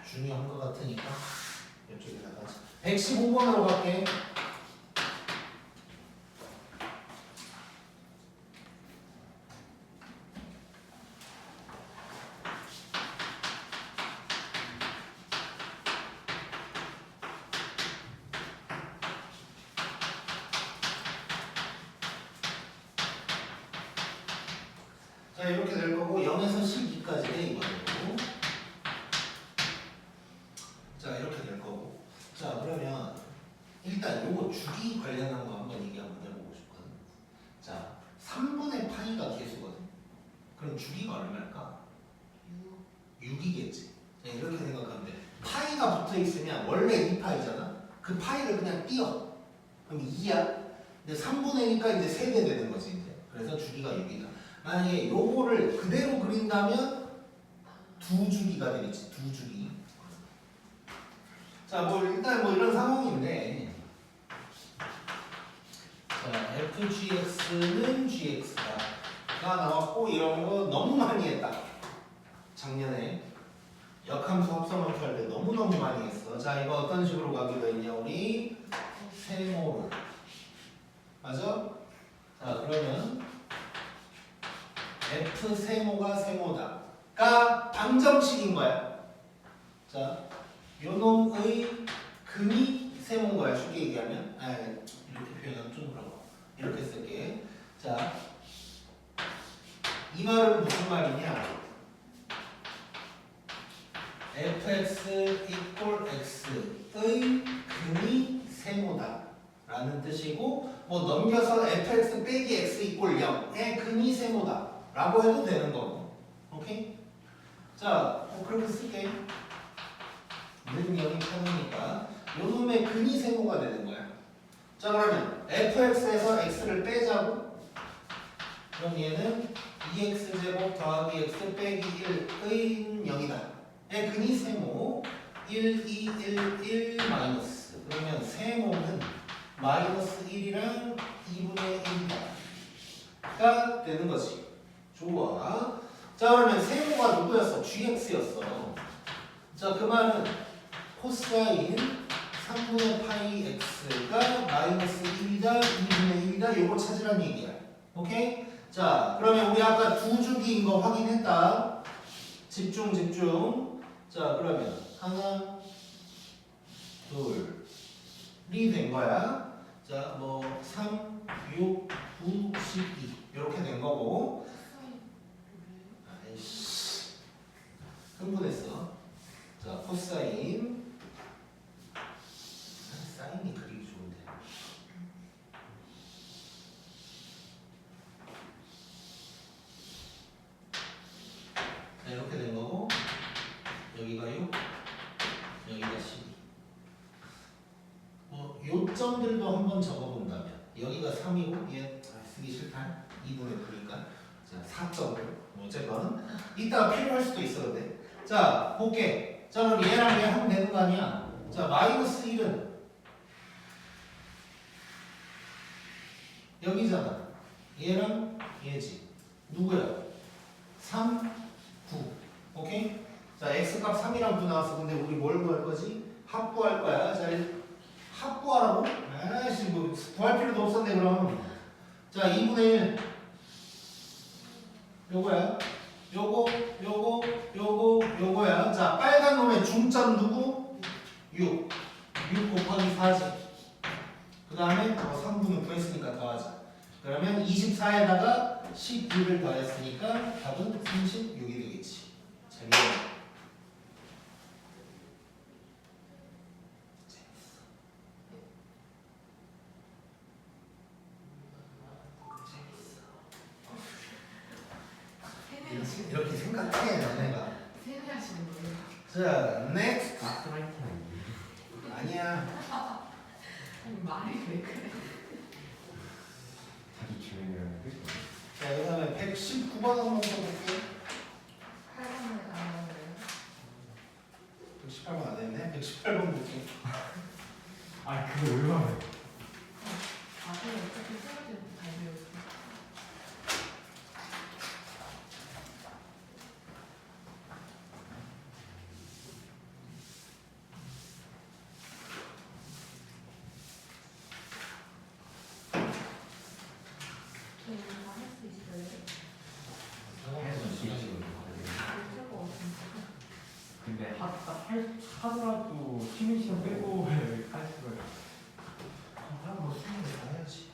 중요한 거 같으니까 이쪽에다가 115번으로 갈게. 자, 이렇게 될 거고 0에서 12까지 돼 이거고. 자, 이렇게 될 거고. 자, 그러면 일단 요거 주기 관련한 거 한번 얘기 한번 해보고 싶거든. 자, 3분의 파이가 개수거든. 그럼 주기가 얼마일까? 6이겠지. 자, 이렇게 생각하면 돼. 파이가 붙어 있으면 원래 2파이잖아. 그 파이를 그냥 띄어. 그럼 2야. 근데 3분의 2니까 이제 3배 되는 거지 이제. 그래서 주기가 6이다. 만약에 요거를 그대로 그린다면 2주기가 되겠지. 2주기. 자, 뭐 일단 뭐 이런 상황인데, 자, fgx는 gx가 나왔고 이런 거 너무 많이 했다. 작년에 역함수 합성함수 할 때 너무너무 많이 했어. 자, 이거 어떤 식으로 가기로 했냐 우리 세모를. 맞아? 자, 그러면 f 세모가 세모다가 방정식인 거야. 자, 요놈의 근이 세모인 거야. 쉽게 얘기하면. 이렇게 표현하면 좀 그렇고. 이렇게 쓸게. 자, 이 말은 무슨 말이냐? fx equal x의 근이 세모다 라는 뜻이고, 뭐 넘겨서 fx 빼기 x equal 0의 근이 세모다 라고 해도 되는 거고. 오케이? 자, 그렇게 쓸게. 는 0이 편하니까 요놈의 근이 세모가 되는 거야. 자, 그러면 fx에서 x를 빼자고. 그럼 얘는 2x제곱 더하기 x 빼기 1의 0이다. 의 근이 세모 1, 2, 1, 1 마이너스. 그러면 세모는 마이너스 1이랑 2분의 1가 되는 거지. 좋아. 자, 그러면 세모가 누구였어? gx였어. 자, 그 말은 코사인 3분의 파이 x가 마이너스 1이다, 2분의 1이다. 요거 찾으란 얘기야. 오케이? 자, 그러면 우리 아까 두 주기인 거 확인했다. 집중. 자, 그러면 하나, 둘이 된 거야. 자, 뭐 3, 6, 9, 12 이렇게 된 거고. 아이씨, 흥분했어. 자, 코사인 장점들도 한번 적어본다면 여기가 3이고 얘 쓰기 싫다. 2분의 9니까 자 4점 어쨌건 이따가 필요할 수도 있어 근데 자 볼게. 자 그럼 얘랑 얘 하면 되는 거 아니야. 자 마이너스 1은 여기잖아. 얘랑 얘지. 누구야? 3, 9. 오케이? 자 x값 3이랑 9 나왔어. 근데 우리 뭘 구할 거지? 합부할 거야. 자 합부하라고? 아이씨 뭐 구할 필요도 없었네 그럼. 자 2분의 1 요거야. 요거야. 자 빨간 놈의 중점 누구? 6 곱하기 4지. 그 다음에 3분은 구했으니까 더하자. 그러면 24에다가 16을 더했으니까 답은 36이 되겠지. 재밌네. 세뇌하시는 이렇게 생각해 너네가. 세뇌하시는 거예요. 자 next. 가스라이팅 아니야. 아니 말이 왜 그래? 자기 주인이라는 게 자 그 다음에 119번 한번 써볼게. 8번에 나오네요. 118번 안 했네. 118번 볼게. 아 그거 얼마나 아 그럼 어차피 수업 때잘 배웠어. 할수 있어요? 못할것 같은데. 근데 하더라도 쉬는 시간 빼고 할 수가 뭐 수능을 다 해야지.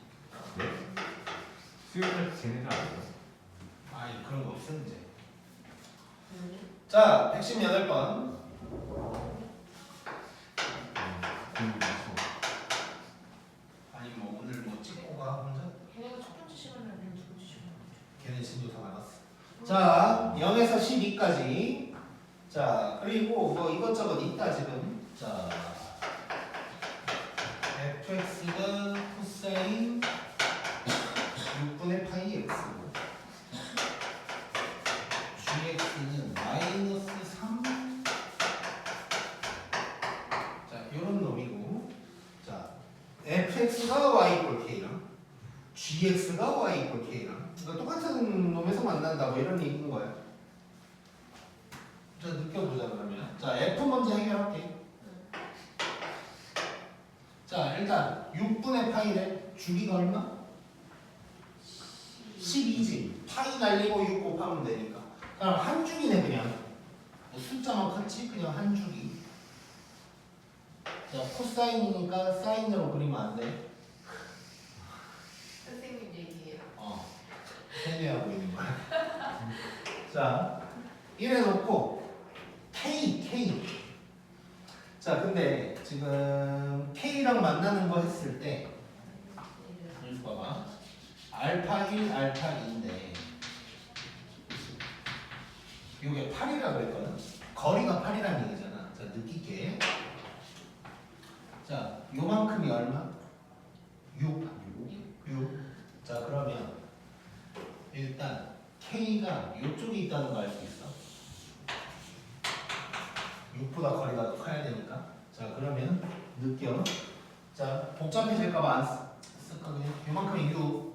네? 수요일날 쟤네들 안 해요? 아니 그런 거 없어 이제. 네. 자 118번. 아니 뭐 오늘 뭐 찍고 가 혼자? 걔네가 첫 번째 시간에 아니면 두 번째 시간에. 걔네 진도 다 나갔어. 자 0에서 12까지. 자 그리고 뭐 이것저것 있다 지금. 자 fx가 코사인 6분의 파이 x gx는 마이너스 3. 자 요런 놈이고. 자 fx가 y 이퀄 k랑 gx가 y 이퀄 k랑 그러니까 똑같은 놈에서 만난다 뭐 이런 얘기인 거야. 자 느껴보자 그러면. 자 f 먼저 해결할게. 자 일단 6분의 파이래. 주기가 얼마? 12지. 파이 날리고 6 곱하면 되니까. 그럼 한 주기네 그냥. 뭐 숫자만 컸지? 그냥 한 주기. 자 코사인이니까 사인으로 그리면 안 돼. 선생님 얘기예요. 세뇌하고 있는 거야. 자 이래 놓고 K. 자 근데 지금 K랑 만나는 거 했을 때 이거 봐봐. 알파 1, 알파 2인데 이게 8이라고 했거든. 거리가 8이라는 얘기잖아. 자 느낄게. 자 요만큼이 얼마? 6. 자 그러면 일단 K가 이쪽에 있다는 거 알 수 있어. 6보다 거리가 더 커야 되니까. 자 그러면 느껴. 자 복잡해질까봐 안 쓸까 그냥. 요만큼이 6.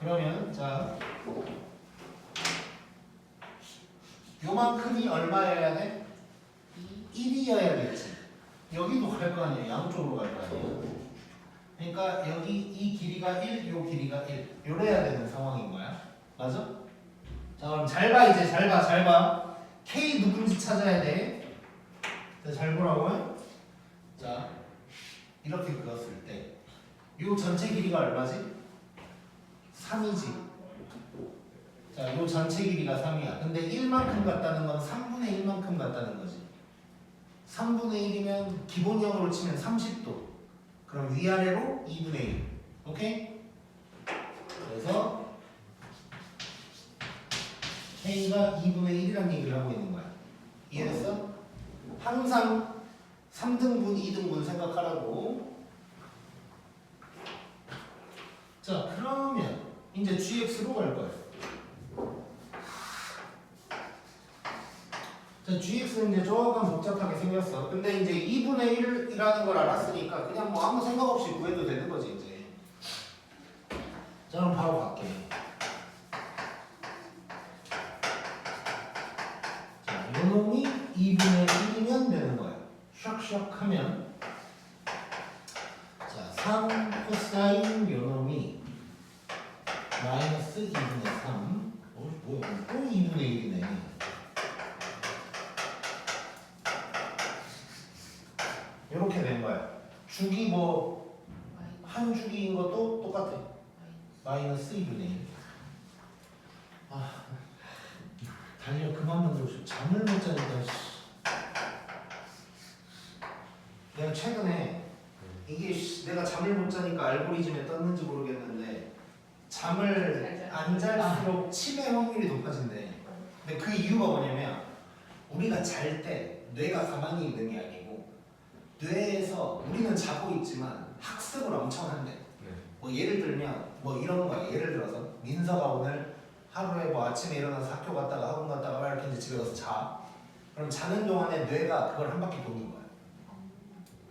그러면 자 요만큼이 얼마여야 돼? 1이어야겠지. 여기도 갈 거 아니야. 양쪽으로 갈 거 아니야. 그러니까 여기 이 길이가 1, 요 길이가 1. 요래야 되는 상황인 거야. 맞아? 자 그럼 잘 봐 이제. 잘 봐. K 누군지 찾아야 돼. 자, 잘 보라고요. 자 이렇게 그었을 때 요 전체 길이가 얼마지? 3이지. 자, 요 전체 길이가 3이야. 근데 1만큼 같다는 건 3분의 1만큼 같다는 거지. 3분의 1이면 기본형으로 치면 30도. 그럼 위아래로 2분의 1. 오케이? 그래서 K가 2분의 1이라는 얘기를 하고 있는 거야. 이해됐어? 항상 3등분, 2등분 생각하라고. 자, 그러면 이제 gx로 갈 거예요. 자, gx는 이제 조금 복잡하게 생겼어. 근데 이제 2분의 1이라는 걸 알았으니까 그냥 뭐 아무 생각 없이 구해도 되는 거지, 이제. 자, 그럼 바로 갈게. 자, 요놈이 2분의 1이면 되는 거야. 샥샥 하면. 자, 3 코사인 요놈이 마이너스 2분의 3. 뭐야, 또 2분의 1이네. 이렇게 된 거야. 주기 뭐 한 주기인 것도 똑같아. 마이너스 2분의 1. 아, 달력 그만 만들고 싶어. 잠을 못 자니까. 내가 최근에 이게 내가 잠을 못 자니까 알고리즘에 떴는지 모르겠는데 잠을 안 잘수록 치매 확률이 높아진대. 근데 그 이유가 뭐냐면 우리가 잘 때 뇌가 가만히 있는 게 아니고 뇌에서 우리는 자고 있지만 학습을 엄청 한대. 뭐 예를 들면 뭐 이런 거야. 예를 들어서 민서가 오늘 하루에 뭐 아침에 일어나서 학교 갔다가 학원 갔다가 막 이렇게 이제 집에 가서 자. 그럼 자는 동안에 뇌가 그걸 한 바퀴 도는 거야.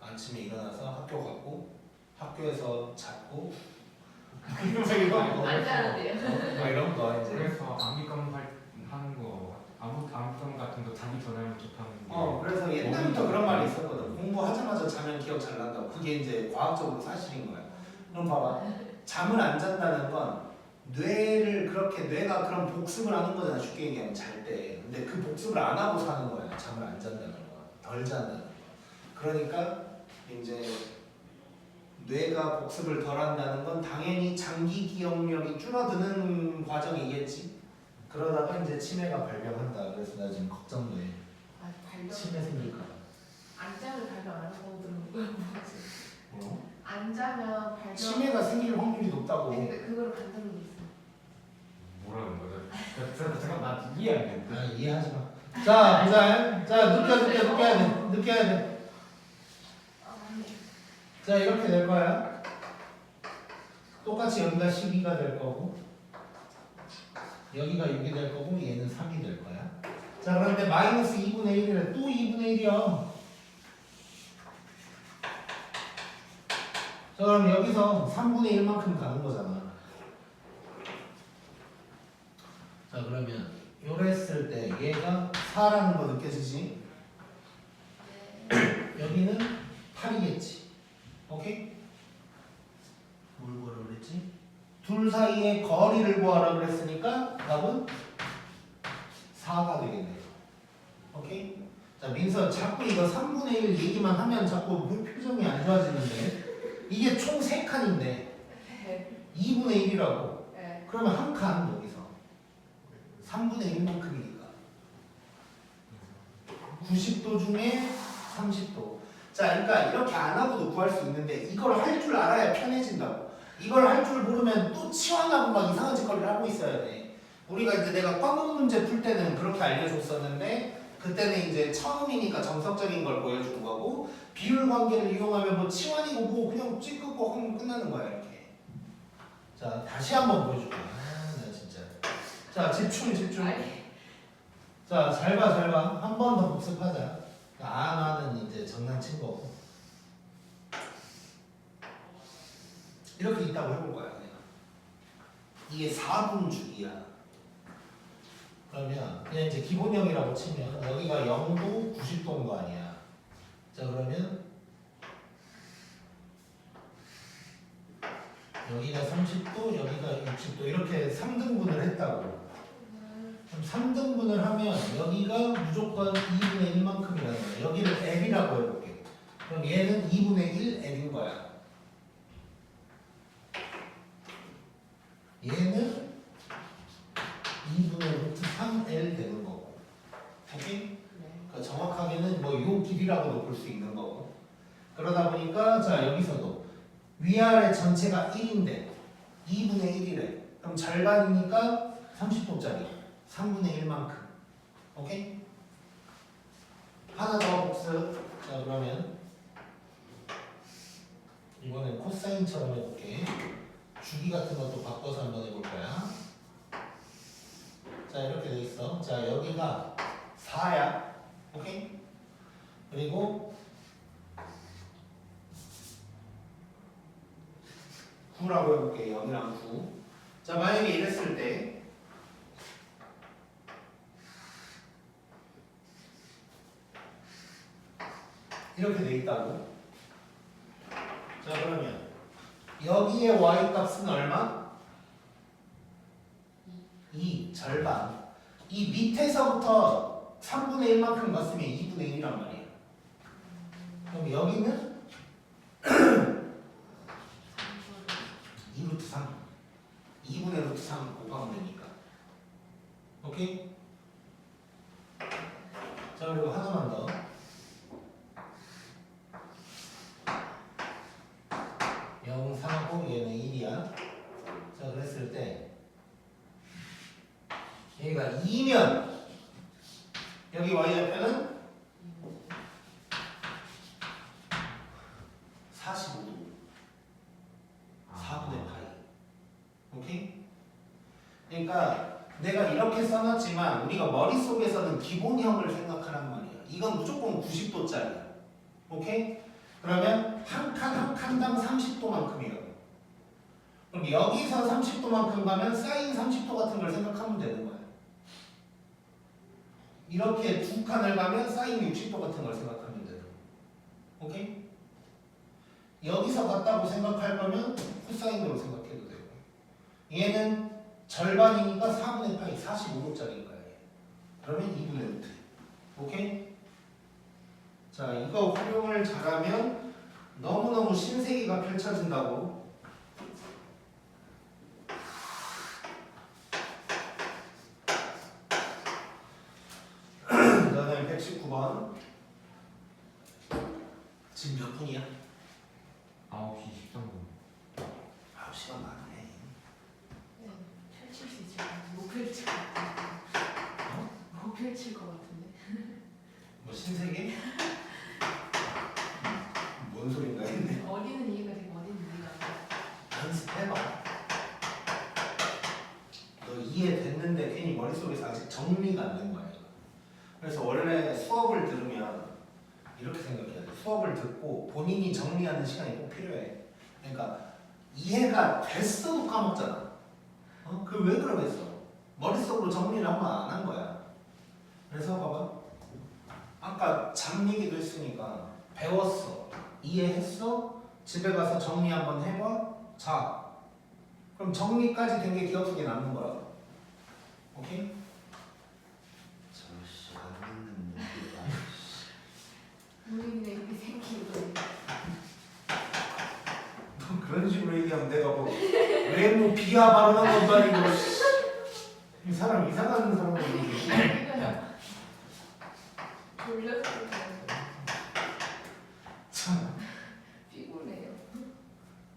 아침에 일어나서 학교 갔고 학교에서 잤고 이런 거. 안 자는데요. 이런 거 이제. 그래서 암기검 하는 거 암기검 같은 거 자기 전에 기억하는 거. 그래서 옛날부터 그런 말이 있었거든. 공부하자마자 자면 기억 잘 난다고. 그게 이제 과학적으로 사실인 거야. 그럼 봐봐. 잠을 안 잔다는 건 뇌를 그렇게 뇌가 그런 복습을 하는 거잖아. 쉽게 얘기하면 잘 때. 근데 그 복습을 안 하고 사는 거야. 잠을 안 잔다는 거. 덜 잔다는 거. 그러니까 이제 뇌가 복습을 덜 한다는 건 당연히 장기 기억력이 줄어드는 과정이겠지. 그러다가 이제 치매가 발병한다. 그래서 나 지금 걱정돼. 치매 생길까 봐. 안 자면 발견 안 한다고 들은 거야. 뭐? 안 자면 발견. 치매가 생길 확률이 높다고. 근데 그걸 간다는 게 있어. 뭐라는 거죠? 잠깐 나 이해 안 돼. 아, 이해하지 마. 자, 보자. 자, 느껴야 돼. 느껴야 돼. 자, 이렇게 될 거야. 똑같이 여기가 12가 될 거고 여기가 6이 될 거고 얘는 3이 될 거야. 자, 그런데 마이너스 2분의 1이래. 또 2분의 1이야. 자, 그럼 여기서 3분의 1만큼 가는 거잖아. 자, 그러면 요랬을 때 얘가 4라는 거 느껴지지? 여기는 8이겠지. 오케이? 뭘 구하라 그랬지? 둘 사이의 거리를 구하라 그랬으니까 답은 4가 되겠네. 오케이? 자, 민서 자꾸 이거 3분의 1 얘기만 하면 자꾸 표정이 안 좋아지는데 이게 총 3칸인데 2분의 1이라고. 그러면 한 칸 여기서 3분의 1만큼이니까 90도 중에 30도. 자, 그러니까 이렇게 안 하고도 구할 수 있는데 이걸 할 줄 알아야 편해진다고. 이걸 할 줄 모르면 또 치환하고 막 이상한 짓거리를 하고 있어야 돼. 우리가 이제 내가 과목 문제 풀 때는 그렇게 알려줬었는데 그때는 이제 처음이니까 정석적인 걸 보여주는 거고 비율 관계를 이용하면 뭐 치환이고 뭐 그냥 찍고 하면 끝나는 거야 이렇게. 자, 다시 한번 보여줄게. 나 진짜. 자, 집중. 자, 잘 봐. 한 번 더 복습하자. 나는 이제 장난친 거고. 이렇게 있다고 해볼 거야. 내가. 이게 4분 주기야. 그러면 그냥 이제 기본형이라고 치면 여기가 0도 90도인 거 아니야. 자, 그러면 여기가 30도, 여기가 60도 이렇게 3등분을 했다고. 그럼 3등분을 하면 여기가 무조건 2분의 1만큼이라는 거야. 여기를 L이라고 해볼게. 그럼 얘는 2분의 1 L인 거야. 얘는 2분의 루트 3L 되는 거고. 오케이? 그러니까 정확하게는 뭐 요 길이라고도 볼 수 있는 거고. 그러다 보니까 자, 여기서도 위아래 전체가 1인데 2분의 1이래. 그럼 절반이니까 30도짜리. 3분의 1만큼. 오케이? 하나 더 복습. 자, 그러면 코사인처럼 해볼게. 주기 같은 것도 바꿔서 한번 해볼 거야. 자, 이렇게 돼 있어. 자, 여기가 4야. 오케이? 그리고 9라고 해볼게. 여기랑 9. 자, 만약에 이랬을 때 이렇게 돼 있다고. 자, 그러면 여기에 y 값은 얼마? 2 절반. 이 밑에서부터 3분의 1만큼 갔으면 2분의 1이란 말이야. 그럼 여기는 2 루트 3. 2분의 루트 3 곱하면 되니까. 오케이? 자, 그리고 하나만 더. 0, 4고 얘는 1이야. 자, 그랬을 때 얘가 2면 여기 y좌표는 45도. 4분의 파이. 오케이? 그러니까 내가 이렇게 써놨지만 우리가 머릿속에서는 기본형을 생각하란 말이야. 이건 무조건 90도짜리야. 오케이? 그러면 한 칸 한 칸당 30도만큼이라고. 그럼 여기서 30도만큼 가면 사인 30도 같은 걸 생각하면 되는 거야. 이렇게 두 칸을 가면 사인 60도 같은 걸 생각하면 되는 거야. 오케이? 여기서 같다고 생각할 거면 코사인으로 생각해도 되고. 얘는 절반이니까 4분의 파이 45도짜리인 거야. 그러면 2분의 루트. 오케이? 자, 이거 활용을 잘하면 너무너무 신세계가 펼쳐진다고. 그 다음에 119번. 지금 몇 분이야? 9시 13분. 9시간 많네. 네, 펼칠 수 있을 것 같은데 못 펼칠 것 같은데 못 펼칠 것 같은데 뭐 신세계? 뭔 소린가 했네. 어리는 이해가 되고 어리는 이해가 안 돼. 연습해봐. 너 이해됐는데 괜히 머릿속에서 아직 정리가 안 된 거야. 그래서 원래 수업을 들으면 이렇게 생각해야 돼. 수업을 듣고 본인이 정리하는 시간이 꼭 필요해. 그러니까 이해가 됐어도 까먹잖아. 어? 그 왜 그러겠어? 머릿속으로 정리를 한 번 안 한 거야. 그래서 봐봐. 아까 잠 얘기도 했으니까 배웠어. 이해했어? 집에 가서 정리 한번 해봐. 자. 그럼 정리까지 된 게 기억 속에 남는 거야. 오케이? 저씨 안 믿는 놈들아. 무인의 이 새끼 너 그런 식으로 얘기하면 내가 뭐 외모 비하 발언한 것도 아니고 이 사람 이상한 사람이지. 이거야 돌려서 참. 피곤해요.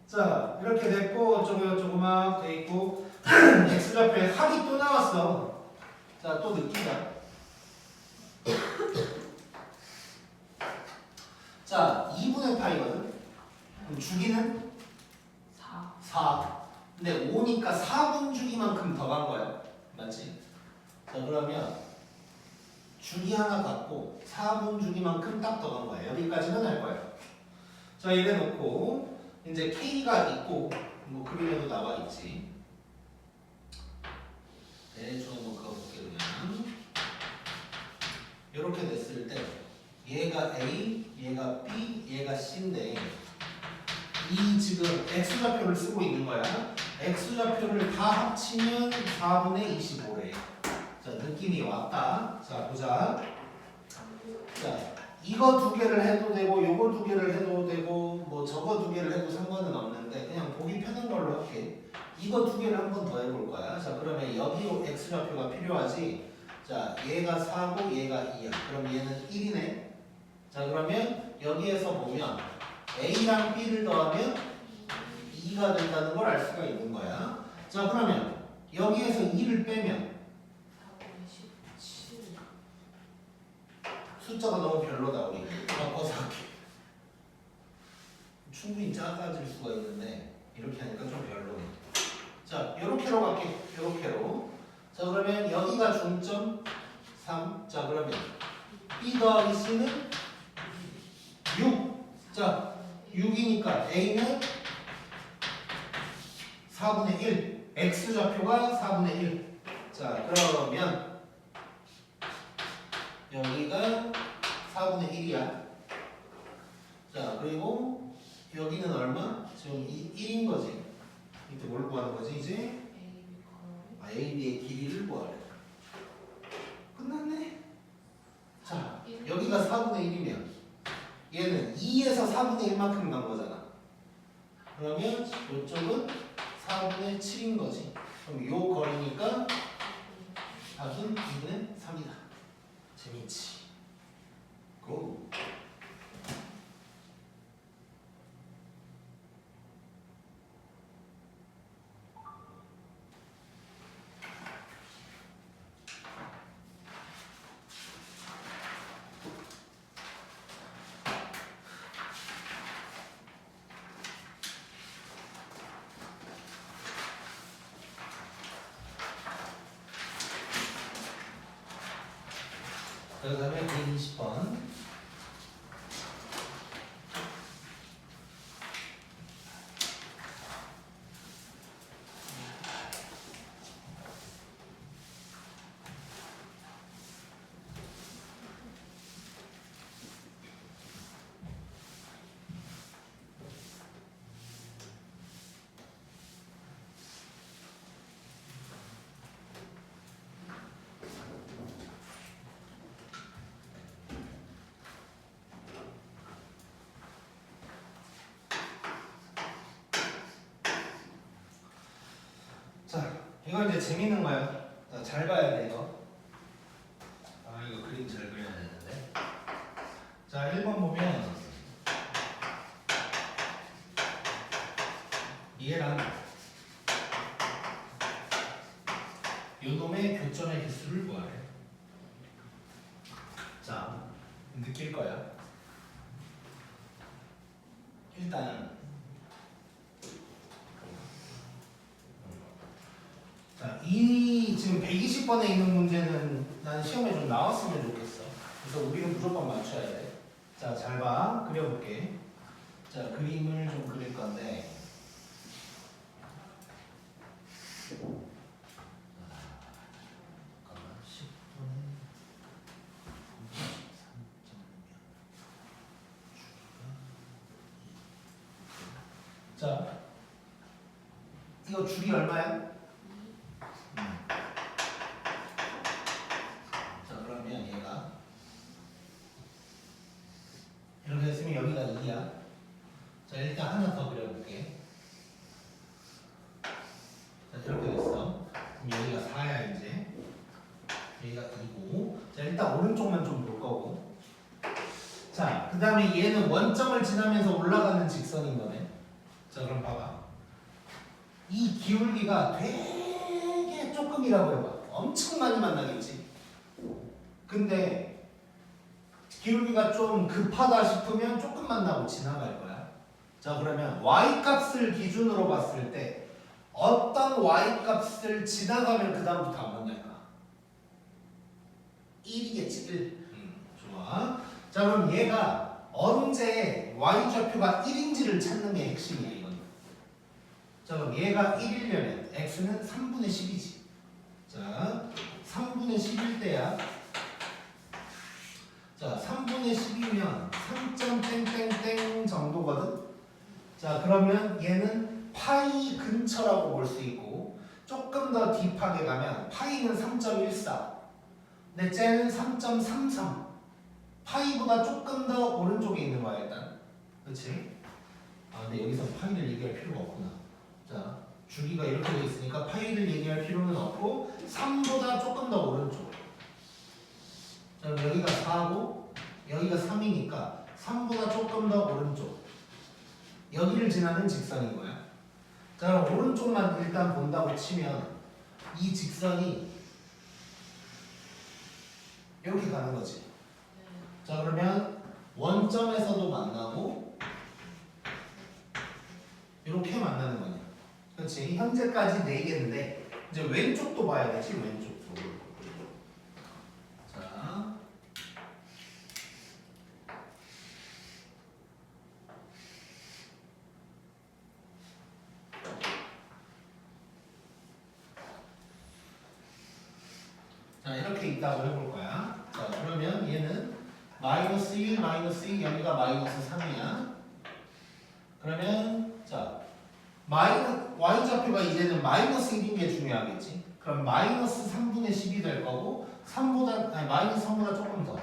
자, 이렇게 됐고 조그맣게 돼 있고 x좌표에 합이 또 나왔어. 자, 또 느끼자. 자, 2분의 파이거든. 그럼 주기는 4 4. 근데 5니까 4분 주기만큼 더 간 거야. 맞지? 자, 그러면 주기 하나 갖고 4분 주기만큼 딱 더 간 거야. 여기까지는 할 거야. 자, 이래 놓고 이제 K가 있고 뭐 그림에도 나와 있지. 대충 한번 그어볼게 그냥. 이렇게 됐을 때 얘가 A, 얘가 B, 얘가 C인데 이 지금 X좌표를 쓰고 있는 거야. X좌표를 다 합치면 4분의 25래. 자, 느낌이 왔다. 자, 보자. 자, 이거 두 개를 해도 되고 요거 두 개를 해도 되고 뭐 저거 두 개를 해도 상관은 없는데 그냥 보기 편한 걸로 할게. 이거 두 개를 한 번 더 해볼 거야. 자, 그러면 여기로 X좌표가 필요하지. 자, 얘가 4고 얘가 2야. 그럼 얘는 1이네. 자, 그러면 여기에서 보면 A랑 B를 더하면 2가 된다는 걸 알 수가 있는 거야. 자, 그러면 여기에서 2를 빼면 4분의 17 숫자가 너무 별로다. 우리 바꿔서 할게. 충분히 작아질 수가 있는데 이렇게 하니까 좀 별로네. 자, 요렇게로 갈게. 요렇게로. 자, 그러면 여기가 중점 3. 자, 그러면 B 더하기 C는 6. 자, 6이니까 A는 4분의 1. X좌표가 4분의 1. 자, 그러면 여기가 4분의 1이야. 자, 그리고 여기는 얼마? 지금 1인 거지. 이때 뭘 구하는 거지, 이제? AB의 길이를 구하래. 끝났네. 자, 여기가 4분의 1이면 얘는 2에서 4분의 1만큼 간 거잖아. 그러면 이쪽은 4분의 7인 거지. 그럼 요 거리니까 답은 2는 3이다. 재밌지? 고! 그 다음에 120번. 자, 이거 이제 재밌는 거야. 자, 잘 봐야 돼, 이거. 아, 이거 그림 잘 그려야 되는데. 자, 1번 보면 얘랑 요 놈의 교점의 개수를 구하래. 자, 느낄 거야. 일단 자, 이 지금 120번에 있는 문제는 난 시험에 좀 나왔으면 좋겠어. 그래서 우리는 무조건 맞춰야 돼. 자, 잘 봐. 그려볼게. 자, 그림을 좀 그릴 건데. 잠깐만, 10분에 93.6. 자, 이거 줄이 얼마야? 자, 그러면 얘가 이렇게 했으면 여기가 2야. 자, 일단 하나 더 그려볼게. 자, 이렇게 됐어. 그럼 여기가 4야 이제. 여기가 2고. 자, 일단 오른쪽만 좀 볼 거고. 자, 그 다음에 얘는 원점을 지나면서 올라가는 직선인 거네. 자, 그럼 봐봐. 이 기울기가 되게 조금이라고 해봐. 엄청 많이 만나겠지. 근데 기울기가 좀 급하다 싶으면 조금 만나고 지나갈 거야. 자, 그러면 y 값을 기준으로 봤을 때 어떤 y 값을 지나가면 그 다음부터 안 만날까? 1이겠지. 1. 좋아. 자, 그럼 얘가 언제 y좌표가 1인지를 찾는 게 핵심이야 이건. 자, 그럼 얘가 1이려면 x는 3분의 10이지. 자, 3분의 10일 때야. 자, 3분의 10이면 3.땡땡땡 정도거든. 자, 그러면 얘는 파이 근처라고 볼 수 있고 조금 더 딥하게 가면 파이는 3.14 근데 쟤는 3.33 파이보다 조금 더 오른쪽에 있는 거야 일단. 그치? 아, 근데 여기서 파이를 얘기할 필요가 없구나. 자, 주기가 이렇게 돼 있으니까 파이를 얘기할 필요는 없고 3보다 조금 더 오른쪽. 자, 그럼 여기가 4고 여기가 3이니까 3보다 조금 더 오른쪽. 여기를 지나는 직선인 거야. 자, 그럼 오른쪽만 일단 본다고 치면 이 직선이 이렇게 가는 거지. 자, 그러면 원점에서도 만나고 이렇게 만나는 거냐. 그렇지? 현재까지 4개인데 이제 왼쪽도 봐야 되지. 왼쪽도. 자, 자 이렇게 있다고 해볼 거야. 자 그러면 얘는 마이너스 1, 마이너스 2, 여기가 마이너스 3이야. 그러면 자 y좌표가 이제는 마이너스 1인 게 중요하겠지. 그럼 마이너스 3분의 10이 될 거고 3보다 아니 마이너스 3보다 조금 더.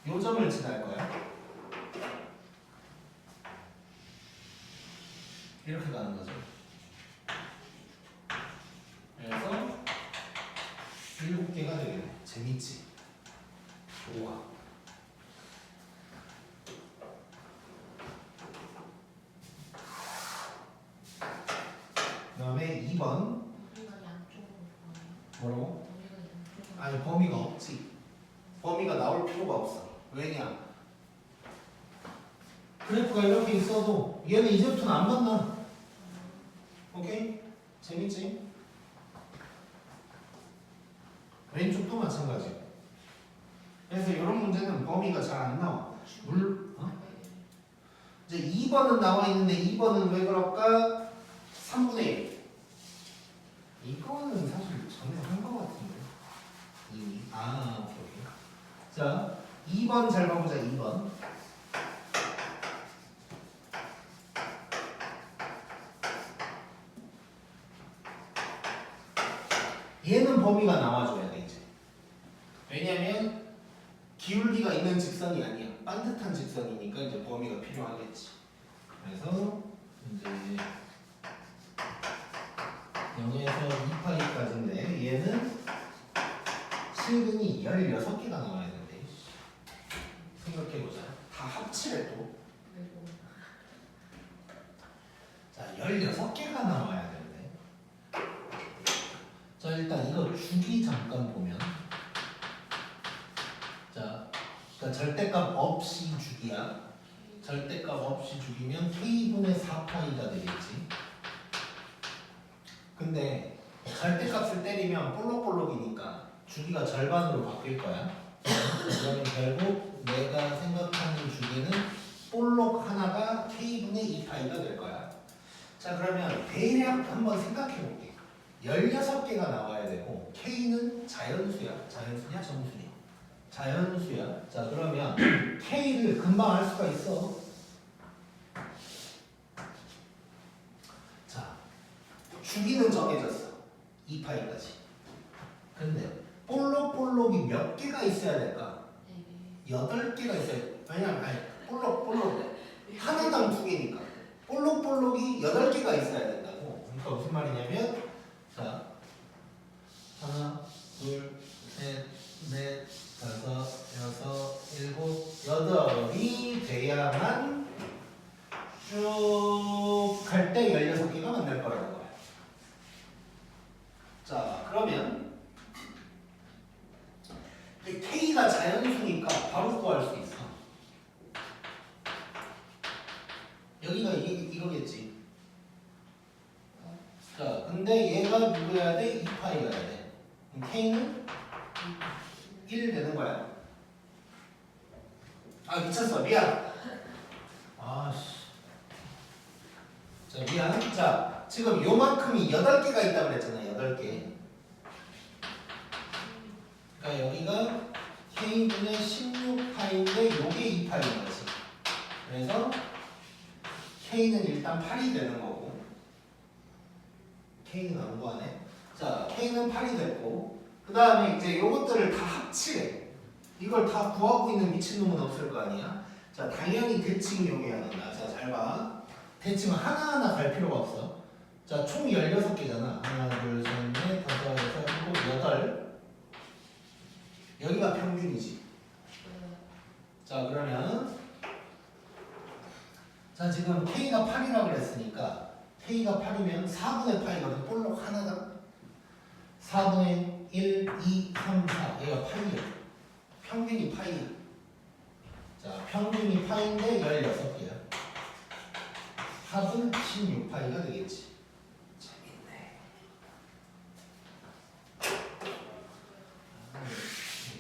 요 점을 지날 거야. 이렇게 가는 거죠. 그래서 7개가 되겠네. 재밌지? 좋아. 그 다음에 2번. 범위가 양쪽으로 보여요. 뭐라고? 범위가 양쪽으로. 아니 범위가 없지. 범위가 나올 필요가 없어. 왜냐? 그래프가 이렇게 있어도 얘는 이제부터는 안 만나. 오케이? 재밌지? 왼쪽도 마찬가지. 그래서 이런 문제는 범위가 잘 안 나와. 이제 2번은 나와 있는데 2번은 왜 그럴까? 3분의 1. 이거는 사실 전에 한 거 같은데. 이미. 오케이. 자, 2번 잘 봐보자. 2번. 얘는 범위가 나와줘야 돼 이제. 왜냐면 기울기가 있는 직선이 아니야. 반듯한 직선이니까 이제 범위가 필요하겠지. 그래서 이제 0에서 2파이까지인데 얘는 실근이 16개가 나와야 된대. 생각해보자. 다 합치래 또. 자, 16개가 나와야 되는데. 자, 일단 이거 주기 잠깐 보면. 자, 그러니까 절대값 없이 주기야. 절대값 없이 주기면 k분의 4파이가 되겠지. 근데 절대값을 때리면 볼록볼록이니까 주기가 절반으로 바뀔 거야. 그러면 결국 내가 생각하는 주기는 볼록 하나가 k분의 2파이가 될 거야. 자, 그러면 대략 한번 생각해 볼게. 16개가 나와야 되고 k는 자연수야. 자연수냐 정수냐? 자연수야. 자, 그러면 k를 금방 알 수가 있어. 자, 주기는 정해졌어. 2파이까지. 근데 볼록볼록이 몇 개가 있어야 될까? 8개가 있어야 돼. 왜냐면 볼록 하나당 2개니까 볼록볼록이 8개가 있어야 된다고. 그러니까 무슨 말이냐면 자, 하나, 둘, 셋, 넷, 다섯, 여섯, 일곱, 여덟이 돼야만 쭉 갈 때 16개가 만날 거라는 거야. 자, 그러면 K가 자연수니까 바로 구할 수 있어. 여기가 이거겠지. 자, 근데 얘가 누구여야 돼? 2파이여야 돼. 그럼 K는 1 되는 거야. 미쳤어. 미안. 자, 미안. 자, 지금 요만큼이 8개가 있다고 그랬잖아. 8개. 그러니까 여기가 K분의 16파인데 요게 2파인 거지. 그래서 K는 일단 8이 되는 거고. K는 안 구하네. 자, K는 8이 됐고, 그 다음에 이제 요것들을 다 합치래. 이걸 다 구하고 있는 미친놈은 없을 거 아니야. 자, 당연히 대칭 이용해야 된다. 자, 잘 봐. 대칭은 하나하나 갈 필요가 없어. 자, 총 16개잖아. 하나, 둘, 셋, 넷, 다섯, 여섯, 일곱, 여덟. 여기가 평균이지. 자, 그러면 자, 지금 K가 8이라고 그랬으니까 K가 8이면 4분의 파이거든. 볼록 하나당 4분의 1, 2, 3, 4. 얘가 파이야. 평균이 파이야. 자, 평균이 파인데 16개야. 합은 16파이가 되겠지. 재밌네.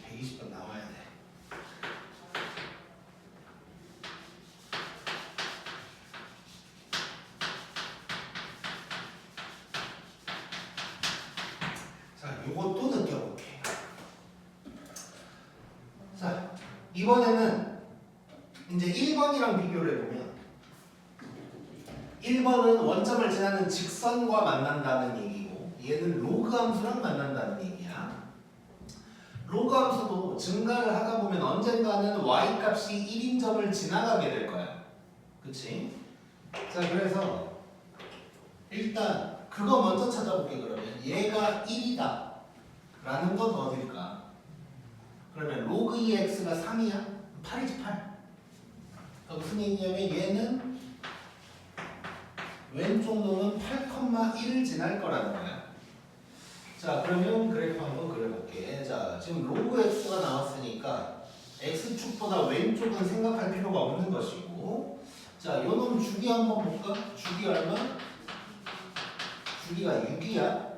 120번 나와야 돼. 자, 요것도 느껴볼게. 자, 이번에는 이제 1번이랑 비교를 해보면 1번은 원점을 지나는 직선과 만난다는 얘기고 얘는 로그 함수랑 만난다는 얘기야. 로그 함수도 증가를 하다 보면 언젠가는 y값이 1인 점을 지나가게 될 거야. 그치? 자, 그래서 일단 그거 먼저 찾아볼게. 그러면 얘가 1이다 라는 건 어딜까? 그러면 로그 2x가 3이야? 8이지 8. 그러니까 무슨 얘기냐면 얘는 왼쪽 놈은 8,1을 지날 거라는 거야. 자, 그러면 그래프 한번 그려볼게. 자, 지금 로그 x가 나왔으니까 x축보다 왼쪽은 생각할 필요가 없는 것이고, 자, 요 놈 주기 한번 볼까? 주기 얼마? 주기가 6이야.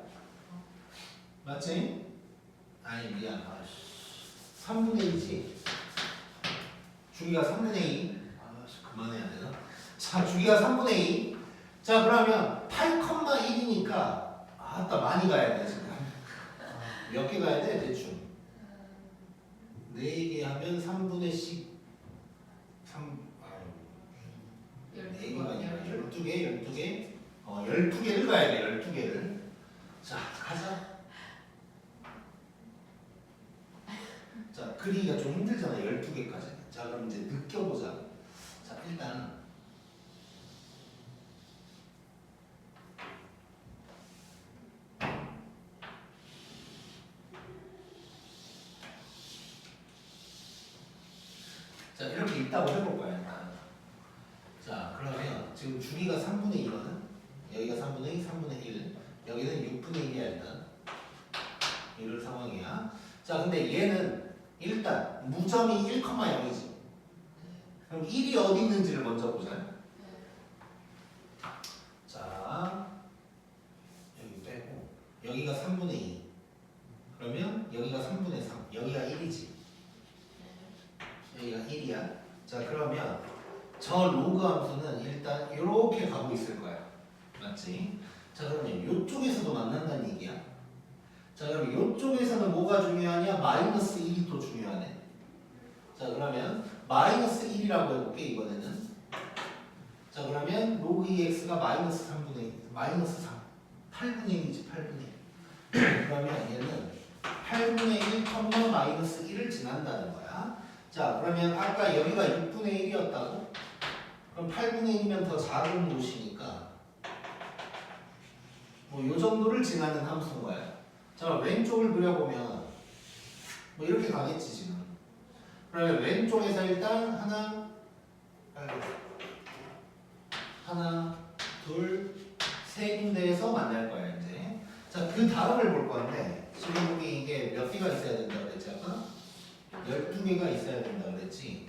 맞지? 아니, 미안. 3분의 2지? 주기가 3분의 2. 그만해야 되나? 자, 주기가 3분의 2. 자, 그러면 8,1이니까 아따 많이 가야 돼 지금. 몇 개 가야 돼 대충? 4개 하면 3분의 10. 4개가 아니라 12개. 12개를 가야 돼. 12개를. 자, 가자. 자, 그리기가 좀 힘들잖아. 12개까지. 자, 그럼 이제 느껴보자. 자, 일단 자, 이렇게 있다고 해볼 거야, 일단. 자, 그러면 지금 주기가 3분의 2거든? 여기가 3분의 2, 3분의 1. 여기는 6분의 1이야, 일단. 이럴 상황이야. 자, 근데 얘는 일단 무점이 1,0이지. 그럼 1이 어디 있는지를 먼저 보자. 자, 여기 빼고. 여기가 3분의 2. 그러면 여기가 3분의 3. 여기가 1이지. 여기가 1이야. 자, 그러면 저 로그 함수는 일단 이렇게 가고 있을 거야. 맞지? 자, 그러면 이쪽에서도 만난다는 얘기야. 자, 그럼 이쪽에서는 뭐가 중요하냐? 마이너스 1이 또 중요하네. 자, 그러면 마이너스 1이라고 해볼게, 이번에는. 자, 그러면 로그 2x가 마이너스 3분의 1, 마이너스 3. 8분의 1이지, 8분의 1. 그러면 얘는 8분의 1, 마이너스 1을 지난다는 거야. 자, 그러면 아까 여기가 6분의 1이었다고? 그럼 8분의 1이면 더 작은 곳이니까 뭐 요 정도를 지나는 함수인 거야. 자, 왼쪽을 그려보면 뭐 이렇게 가겠지 지금. 그러면 왼쪽에서 일단 하나, 둘, 세 군데에서 만날 거야 이제. 자, 그 다음을 볼 건데 지금 여기 이게 몇 개가 있어야 된다 그랬지 아까? 12개가 있어야 된다 그랬지.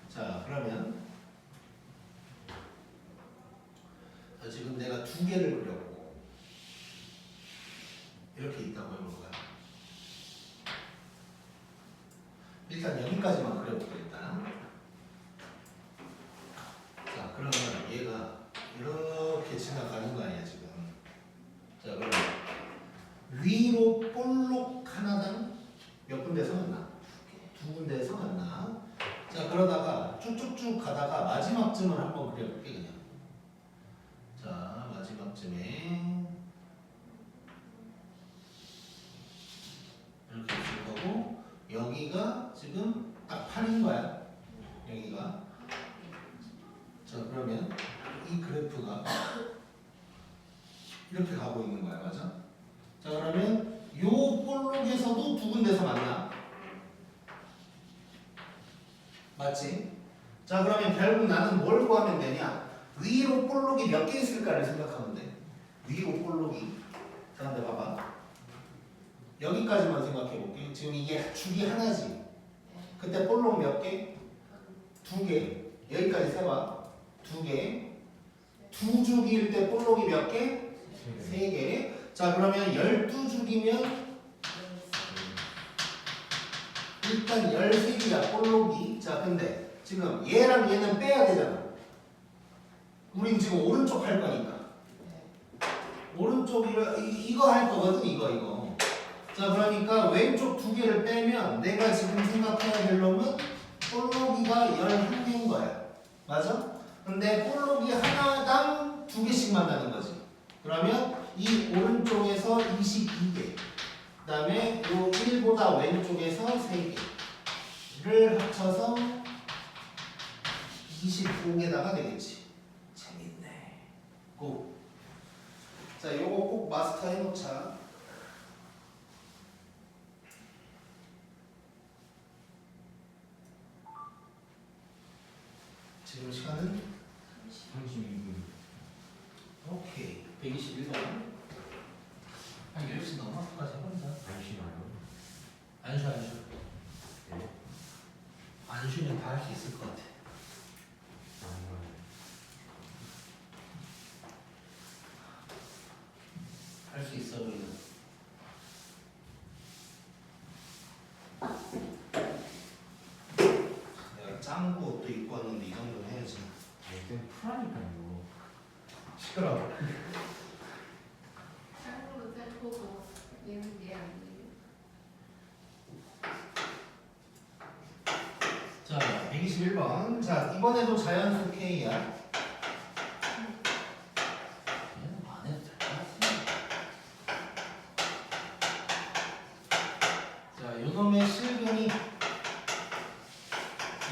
자, 그러면 자, 지금 내가 2개를 그렸고 이렇게 있다고 해볼 거야. 일단 여기까지만 그려볼게 일단. 자, 그러면 얘가 이렇게 지나가는 거 아니야 지금. 자, 그럼 위로 볼록 하나당 몇 군데서 만나? 2군데에서 만나. 자, 그러다가 쭉쭉쭉 가다가 마지막쯤을 한번 그려볼게 그냥. 자, 마지막쯤에 이렇게 있을 거고 여기가 지금 딱 8인 거야. 여기가. 자, 그러면 이 그래프가 이렇게 가고 있는 거야. 맞아? 자, 그러면 요 볼록에서도 2군데서 만나. 맞지? 자, 그러면 결국 나는 뭘 구하면 되냐? 위로 볼록이 몇 개 있을까를 생각하면 돼. 위로 볼록이. 자, 근데 봐봐. 여기까지만 생각해 볼게. 지금 이게 주기 하나지. 그때 볼록 몇 개? 2개. 여기까지 세봐. 2개, 두 주기일 때 볼록이 몇 개? 3개. 자 그러면 12주기면 일단 13개야 볼록이. 자 근데 지금 얘랑 얘는 빼야 되잖아. 우린 지금 오른쪽 할 거니까. 오른쪽 이거 할 거거든. 이거. 자 그러니까 왼쪽 두 개를 빼면 내가 지금 생각해야 될 놈은 볼록이가 11개인 거야. 맞아? 근데 볼록이 하나당 2개씩 만나는 거지. 그러면 이 오른쪽에서 22개, 그 다음에 요 1보다 왼쪽에서 3개를 합쳐서 25개다가 되겠지. 재밌네. 고. 자, 요거 꼭 마스터 해놓자. 지금 시간은 32분. 오케이. 121번. 한 10시 넘어서까지 해본다. 안 쉬나요? 안 쉬어. 네. 안 쉬면 다 할 수 있을 것 같아. 할 수 있어 우리는. 내가 짱구 옷도 입고 왔는데 이 정도는 해야지. 일단 풀하니까요. 시끄러워. 짱으로 짤보고 얘는 얘 아니에요? 자, 121번. 자, 이번에도 자연수 K야. 얘는 안 해도 될 것 같은데. 자, 요놈의 실근이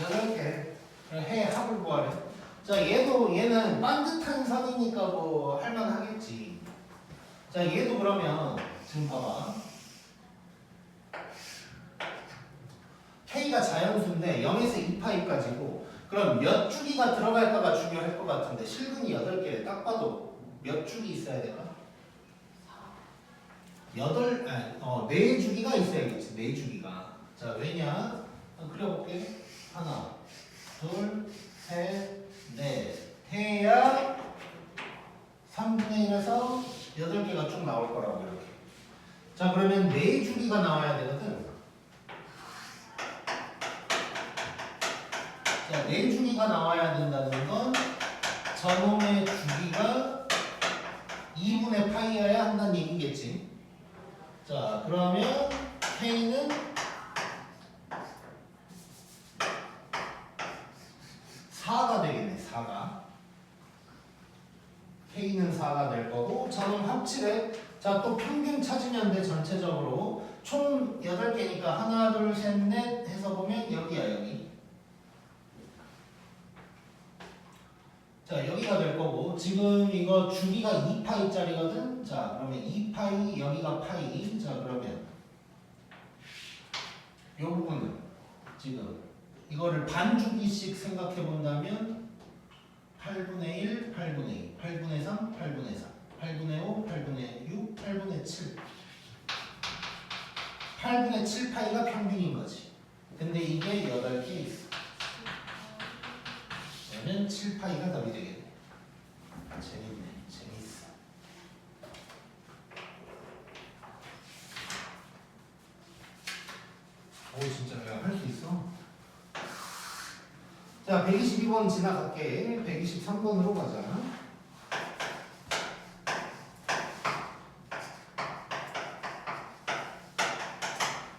8개. 해 합을 구하래. 자, 얘는 반듯한 선이니까 뭐 할만하겠지. 자, 얘도 그러면 지금 봐봐. K가 자연수인데 0에서 2파이까지고 그럼 몇 주기가 들어갈까가 중요할 것 같은데 실근이 8개 딱 봐도 몇 주기 있어야 될까? 4주기가 있어야겠지. 4주기가. 자, 왜냐? 그려볼게. 하나, 둘, 셋, 넷. 해야 3분의 1에서 8개가 쭉 나올 거라고 이렇게. 자, 그러면 4주기가 나와야 되거든. 자, 4주기가 나와야 된다는 건 저놈의 주기가 2분의 파이여야 한다는 얘기겠지. 자, 그러면 K는 4가 되겠네. 4가. K는 4가 될 거고 저놈 합치래. 자, 또 평균 찾으면 돼. 전체적으로 총 8개니까 하나, 둘, 셋, 넷 해서 보면 여기야. 여기. 자, 여기가 될 거고 지금 이거 주기가 2파이짜리거든. 자, 그러면 2파이 여기가 파이. 자, 그러면 이 부분은 지금 이거를 반주기씩 생각해 본다면 8분의 1, 8분의 2, 8분의 3, 8분의 4, 8분의 5, 8분의 6, 8분의 7 8분의 7파이가 평균인 거지. 근데 이게 8개 있어. 그러면 7파이가 답이 되겠네. 재밌네. 재밌어. 오, 진짜 내가 할 수 있어. 자, 122번 지나갈게. 123번으로 가자.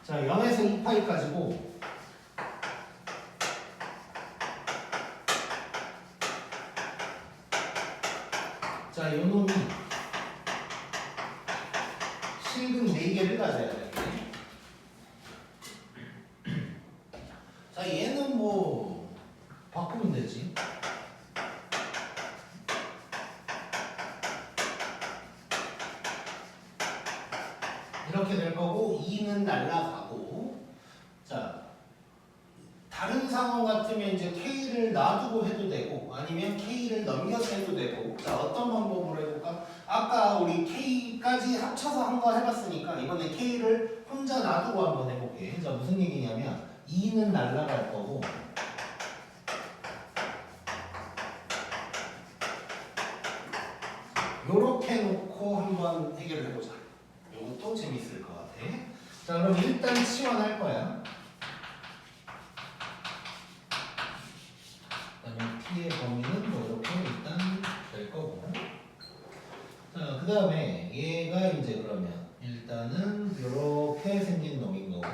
자, 0에서 2파이까지고 자, 요놈이 실근 4개를 가져야 돼. 자, 얘는 뭐 바꾸면 되지. 이렇게 될 거고 2는 날라가고. 자, 다른 상황 같으면 이제 K를 놔두고 해도 되고 아니면 K를 넘겨서 해도 되고. 자, 어떤 방법으로 해볼까? 아까 우리 K까지 합쳐서 한 거 해봤으니까 이번에 K를 혼자 놔두고 한번 해볼게. 자, 무슨 얘기냐면 2는 날라갈 거고 요렇게 놓고 한번 해결을 해보자. 요것도 재밌을 것 같아. 자, 그럼 일단 치환할 거야. 그다음에 t의 범위는 뭐 이렇게 일단 될 거고. 자, 그 다음에 얘가 이제 그러면 일단은 이렇게 생긴 놈인 거고.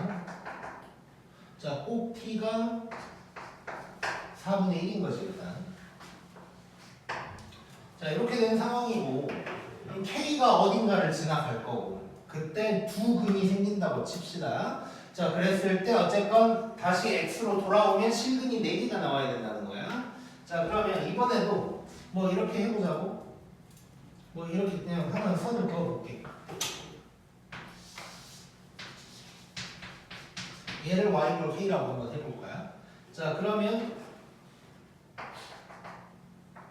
자, 꼭 t가 4분의 1인 거지 일단. 자, 이렇게 된 상황이고, 그럼 k가 어딘가를 지나갈 거고, 그때 두 근이 생긴다고 칩시다. 자, 그랬을 때 어쨌건 다시 x로 돌아오면 실근이 4개가 나와야 된다는 거야. 자, 그러면 이번에도 뭐 이렇게 해보자고. 뭐 이렇게 그냥 하나 선을 그어볼게. 얘를 y로 k라고 한번 해볼 거야. 자, 그러면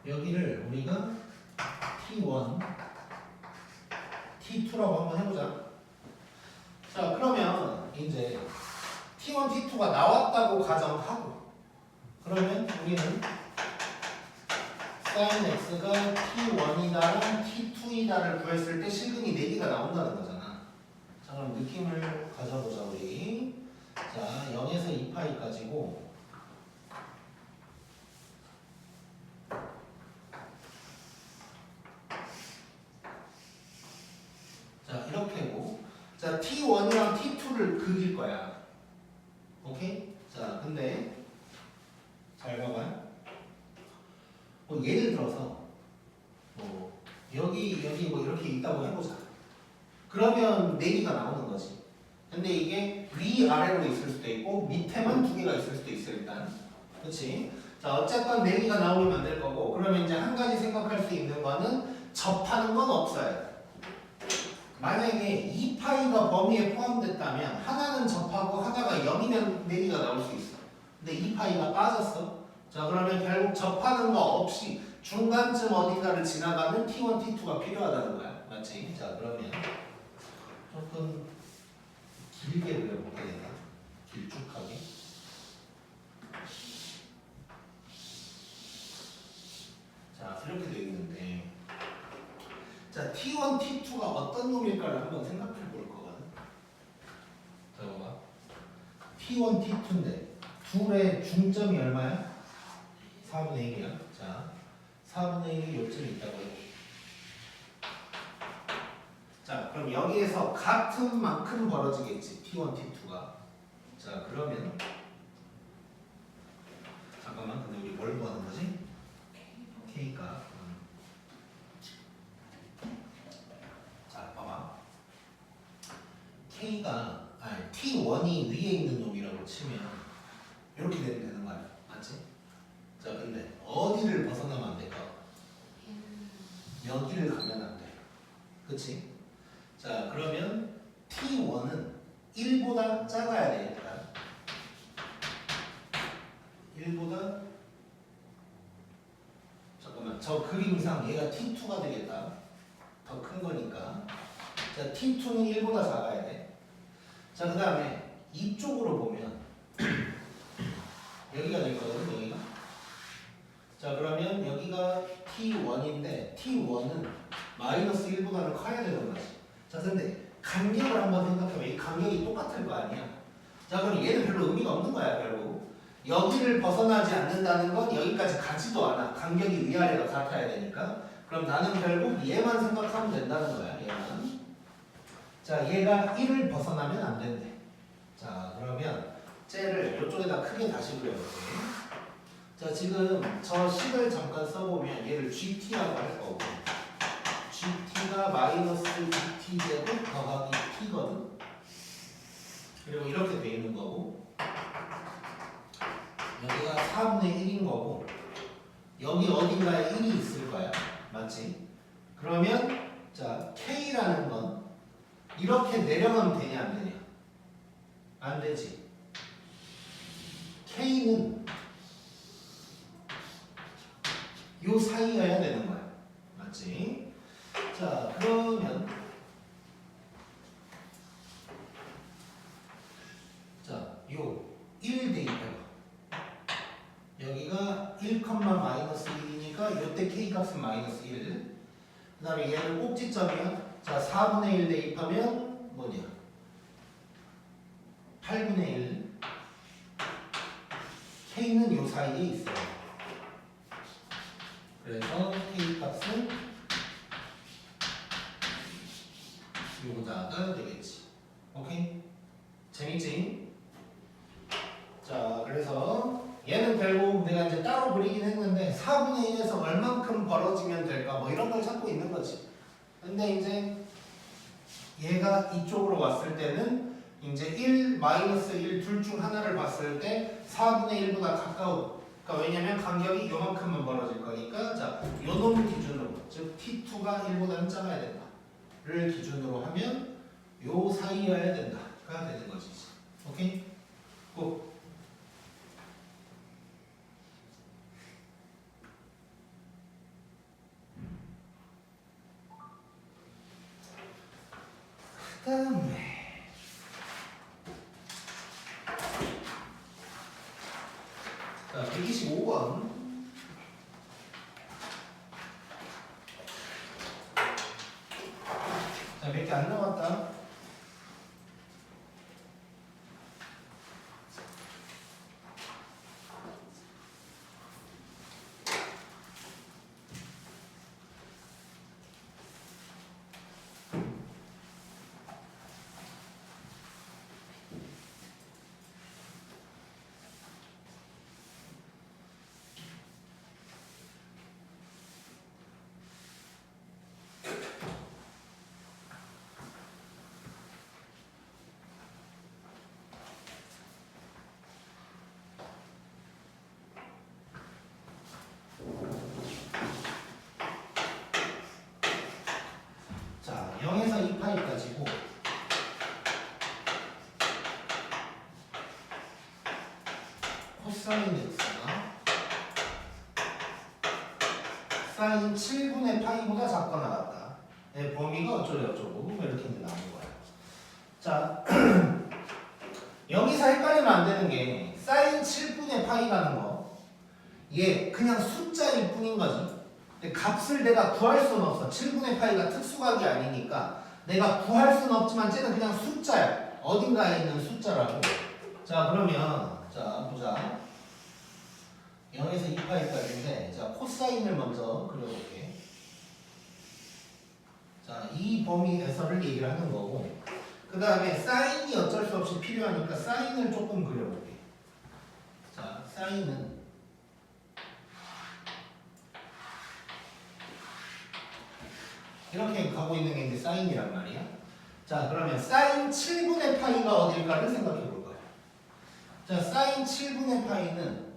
여기를 우리가 t1, t2라고 한번 해보자. 자, 그러면 이제 t1, t2가 나왔다고 가정하고, 그러면 우리는 sin x가 t1이다랑 t2이다를 구했을 때 실근이 4개가 나온다는 거잖아. 자, 그럼 느낌을 가져보자 우리. 자, 0에서 2파이까지고, 자, 이렇게고, 자, t1이랑 t2를 그릴 거야. 오케이? 자, 근데 잘 봐봐요. 뭐 예를 들어서 뭐 여기 뭐 이렇게 있다고 해보자. 그러면 4개가 나오는 거지. 근데 이게 위아래로 있을 수도 있고 밑에만 2개가 있을 수도 있어 일단. 그렇지? 자, 어쨌건 4개가 나오면 안 될 거고, 그러면 이제 한 가지 생각할 수 있는 거는 접하는 건 없어요. 만약에 2파이가 범위에 포함됐다면 하나는 접하고 하나가 0이면 4개가 나올 수 있어. 근데 2파이가 빠졌어. 자, 그러면 결국 접하는 거 없이 중간쯤 어딘가를 지나가는 t1, t2가 필요하다는 거야. 맞지? 자, 그러면 조금 길게 그려볼게 내가. 길쭉하게. 자, 이렇게 되어 있는데, 자, t1, t2가 어떤 놈일까를 한번 생각해 볼 거거든. 자, 봐봐. t1, t2인데 둘의 중점이 얼마야? 4분의 1이야. 자, 4분의 1이 요쯤에 있다고 해. 자, 그럼 여기에서 같은 만큼 벌어지겠지. t1, t2가. 자, 그러면 잠깐만, 근데 우리 뭘 구하는 거지? k가. 자, 봐봐. k가 t1이 위에 있는 놈이라고 치면 이렇게 되는 거야. 맞지? 자, 근데 어디를 벗어나면 안 될까? 여기를 가면 안 돼. 그치? 자, 그러면 t1은 1보다 작아야 돼. 일단 1보다, 잠깐만, 저 그림상 얘가 t2가 되겠다. 더 큰 거니까. 자, t2는 1보다 작아야 돼. 자, 그 다음에 이쪽으로 보면 여기가 될 거거든, 여기가. 자, 그러면 여기가 t1인데 t1은 마이너스 1보다는 커야 되는 거지. 자, 근데 간격을 한번 생각해보면 이 간격이 똑같을 거 아니야. 자, 그럼 얘는 별로 의미가 없는 거야, 결국. 여기를 벗어나지 않는다는 건 여기까지 가지도 않아. 간격이 위아래가 같아야 되니까. 그럼 나는 결국 얘만 생각하면 된다는 거야, 얘만. 자, 얘가 1을 벗어나면 안 된대. 자, 그러면 쟤를 이쪽에다 크게 다시 그려볼게. 자, 지금 저 식을 잠깐 써보면 얘를 GT라고 할 거고, GT가 마이너스 2t 제곱 더하기 t거든. 그리고 이렇게 돼 있는 거고, 여기가 4분의 1인 거고, 여기 어딘가에 1이 있을 거야. 맞지? 그러면 자, k라는 건 이렇게 내려가면 되냐 안 되냐? 안 되지. k는 요 사이여야 되는 거야. 맞지? 자, 그러면 자, 요 1 대입해봐. 여기가 1, 마이너스 1이니까 요때 k 값은 마이너스 1. 그 다음에 얘는 꼭지점이야. 자, 4분의 1 대입하면 뭐냐? 8분의 1. K는 요 사이에 있어요. 그래서 K 값은 요거다가 되겠지. 오케이? 재밌지? 자, 그래서 얘는 결국 내가 이제 따로 그리긴 했는데 4분의 1에서 얼만큼 벌어지면 될까 뭐 이런 걸 찾고 있는 거지. 근데 이제 얘가 이쪽으로 왔을 때는 이제 1, -1 둘 중 하나를 봤을 때 4분의 1보다 가까워. 그러니까 왜냐면 간격이 요만큼만 벌어질 거니까 자, 요 놈을 기준으로 즉 T2가 1보다는 작아야 된다. 를 기준으로 하면 요 사이여야 된다가 되는 거지. 오케이? 고. 그다음에 자, 125번. 자, 몇 개 안 남았다. 자, 0에서 2파이까지고 코사인 x가 사인 7분의 파이보다 작거나 같다. 의 범위가 어쩌고저쩌고 이렇게 이제 나오는 거야. 자, 여기서 헷갈리면 안 되는 게 사인 7분의 파이라는 거 얘 그냥 숫자일 뿐인 거지. 근데 값을 내가 구할 수는 없어. 7분의 파이가 특수각이 아니니까 내가 구할 수는 없지만 쟤는 그냥 숫자야. 어딘가에 있는 숫자라고. 자, 그러면 자 보자. 0에서 2파이까지인데 자, 코사인을 먼저 그려볼게. 자, 이 범위에서를 얘기를 하는 거고 그 다음에 사인이 어쩔 수 없이 필요하니까 사인을 조금 그려볼게. 자, 사인은 이렇게 가고 있는 게 이제 사인이란 말이야. 자, 그러면 사인 7분의 파이가 어딜까를 생각해 볼 거야. 자, 사인 7분의 파이는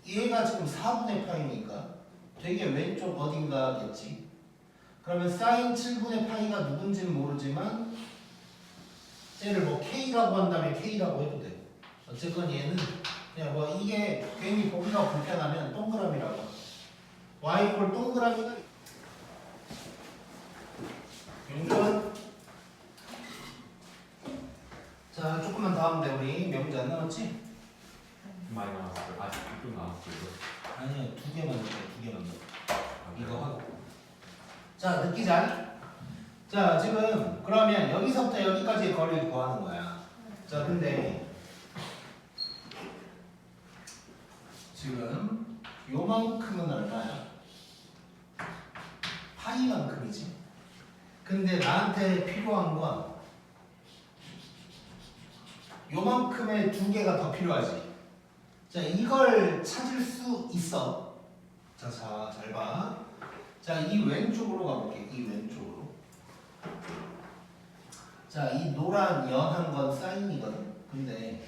얘가 지금 4분의 파이니까 되게 왼쪽 어딘가겠지. 그러면 사인 7분의 파이가 누군지는 모르지만 쟤를 뭐 K라고 한다면 K라고 해도 돼. 어쨌건 얘는 그냥 뭐 이게 괜히 보기가 불편하면 동그라미라고. Y 꼴 동그라미가 용준. 자, 조금만 더 하면 돼. 우리 몇 문제 안 남았지? 많이 나왔어요. 아직 좀 나왔어요. 아니요, 두 개만 더. 두 개만 더. 아, 이거 하고. 자, 느끼자. 자, 지금 그러면 여기서부터 여기까지의 거리를 구하는 거야. 자, 근데 지금 요만큼은 얼마야? 파이만큼이지. 근데 나한테 필요한 건 요만큼의 두 개가 더 필요하지. 자, 이걸 찾을 수 있어. 자, 잘 봐. 자, 이 왼쪽으로 가볼게. 이 왼쪽으로. 자, 이 노란 연한 건 사인이거든. 근데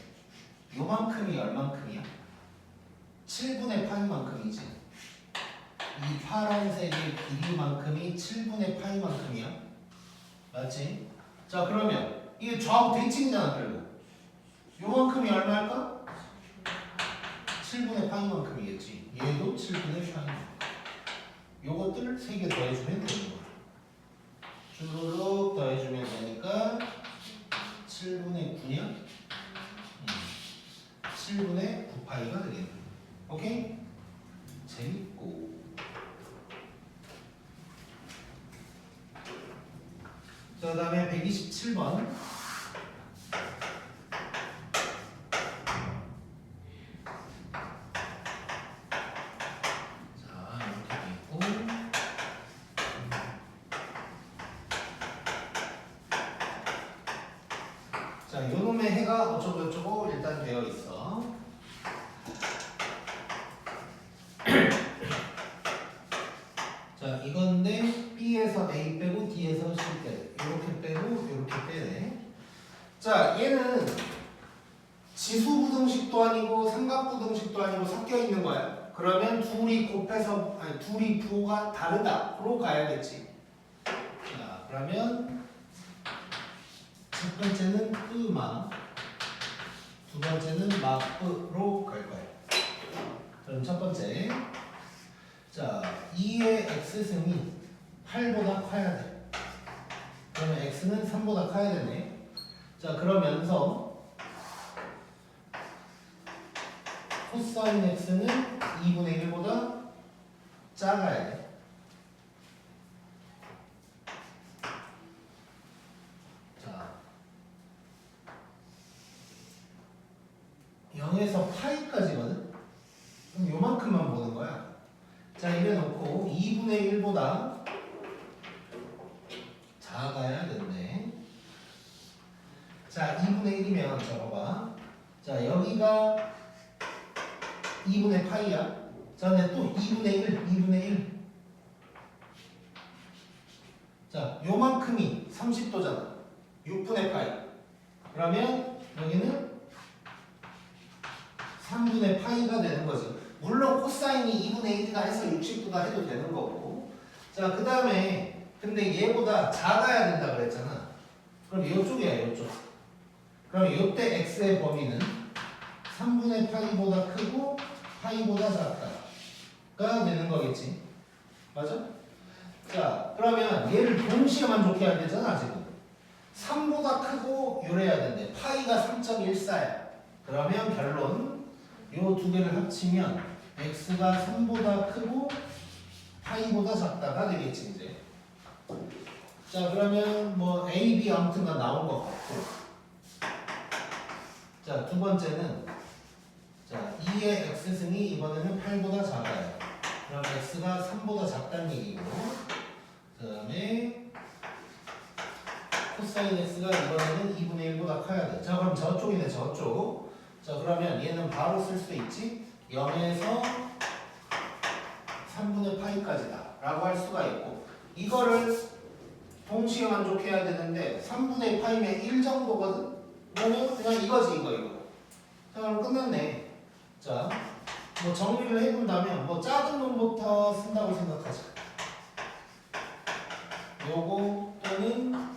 요만큼이 얼만큼이야? 7분의 파이만큼이지. 이 파란색의 길이만큼이 7분의 파이만큼이야. 맞지? 자, 그러면 이게 좌우 대칭이잖아, 결국. 요만큼이 얼마일까? 7분의 파이만큼이겠지. 얘도 7분의 파이. 요것들 3개 더해주면 되는 거야. 주르륵 더해주면 되니까 7분의 9냐? 7분의 9파이가 되겠네. 오케이? 재밌고. 그 다음에 127번. 자, 이렇게 돼 있고. 자, 요놈의 해가 어쩌고저쩌고 일단 되어 있어. 자, 이건데 B에서 A 빼고 D에서 C 빼. 이렇게 빼고 이렇게 빼네. 자, 얘는 지수부등식도 아니고 삼각부등식도 아니고 섞여 있는 거야. 그러면 둘이 곱해서 아니 둘이 부호가 다르다로 가야겠지. 자, 그러면 첫 번째는 끄마, 두 번째는 마끄로 갈 거야. 그럼 첫 번째. 자, 2의 x승이 8보다 커야 돼. 그러면 x는 3보다 커야 되네. 자, 그러면서 코사인 x는 2분의 1보다 작아야 돼. 자, 0에서 파이까지거든? 그럼 요만큼만 보는 거야. 자, 이래 놓고 2분의 1보다 작아야 된대. 자, 2분의 1이면 적어봐. 자, 여기가 2분의 파이야. 자, 근데 또 2분의 1, 2분의 1. 자, 요만큼이 30도잖아. 6분의 파이. 그러면 여기는 3분의 파이가 되는 거지. 물론 코사인이 2분의 1이나 해서 60도다 해도 되는 거고. 자, 그 다음에 근데 얘보다 작아야 된다 그랬잖아. 그럼 이쪽이야, 이쪽. 그럼 이때 x의 범위는 3분의 파이보다 크고 파이보다 작다가 되는 거겠지. 맞아? 자, 그러면 얘를 동시에 만족해야 되잖아, 지금. 3보다 크고 요래야 된대. 파이가 3.14야. 그러면 결론 요 두 개를 합치면 x가 3보다 크고 파이보다 작다가 되겠지, 이제. 자, 그러면 뭐 a, b 아무튼간 나온 것 같고. 자, 두 번째는 자, 2의 x승이 이번에는 8보다 작아요. 그럼 x가 3보다 작다는 얘기고, 그 다음에 코사인 x가 이번에는 2분의 1보다 커야 돼. 자, 그럼 저쪽이네, 저쪽. 자, 그러면 얘는 바로 쓸 수 있지. 0에서 3분의 파이까지다 라고 할 수가 있고, 이거를 동시에 만족해야 되는데 3분의 파이면 1 정도거든? 그러면 그냥 이거지, 이거. 자, 그럼 끝났네. 자, 뭐 정리를 해본다면 뭐 작은 놈부터 쓴다고 생각하자. 요거 또는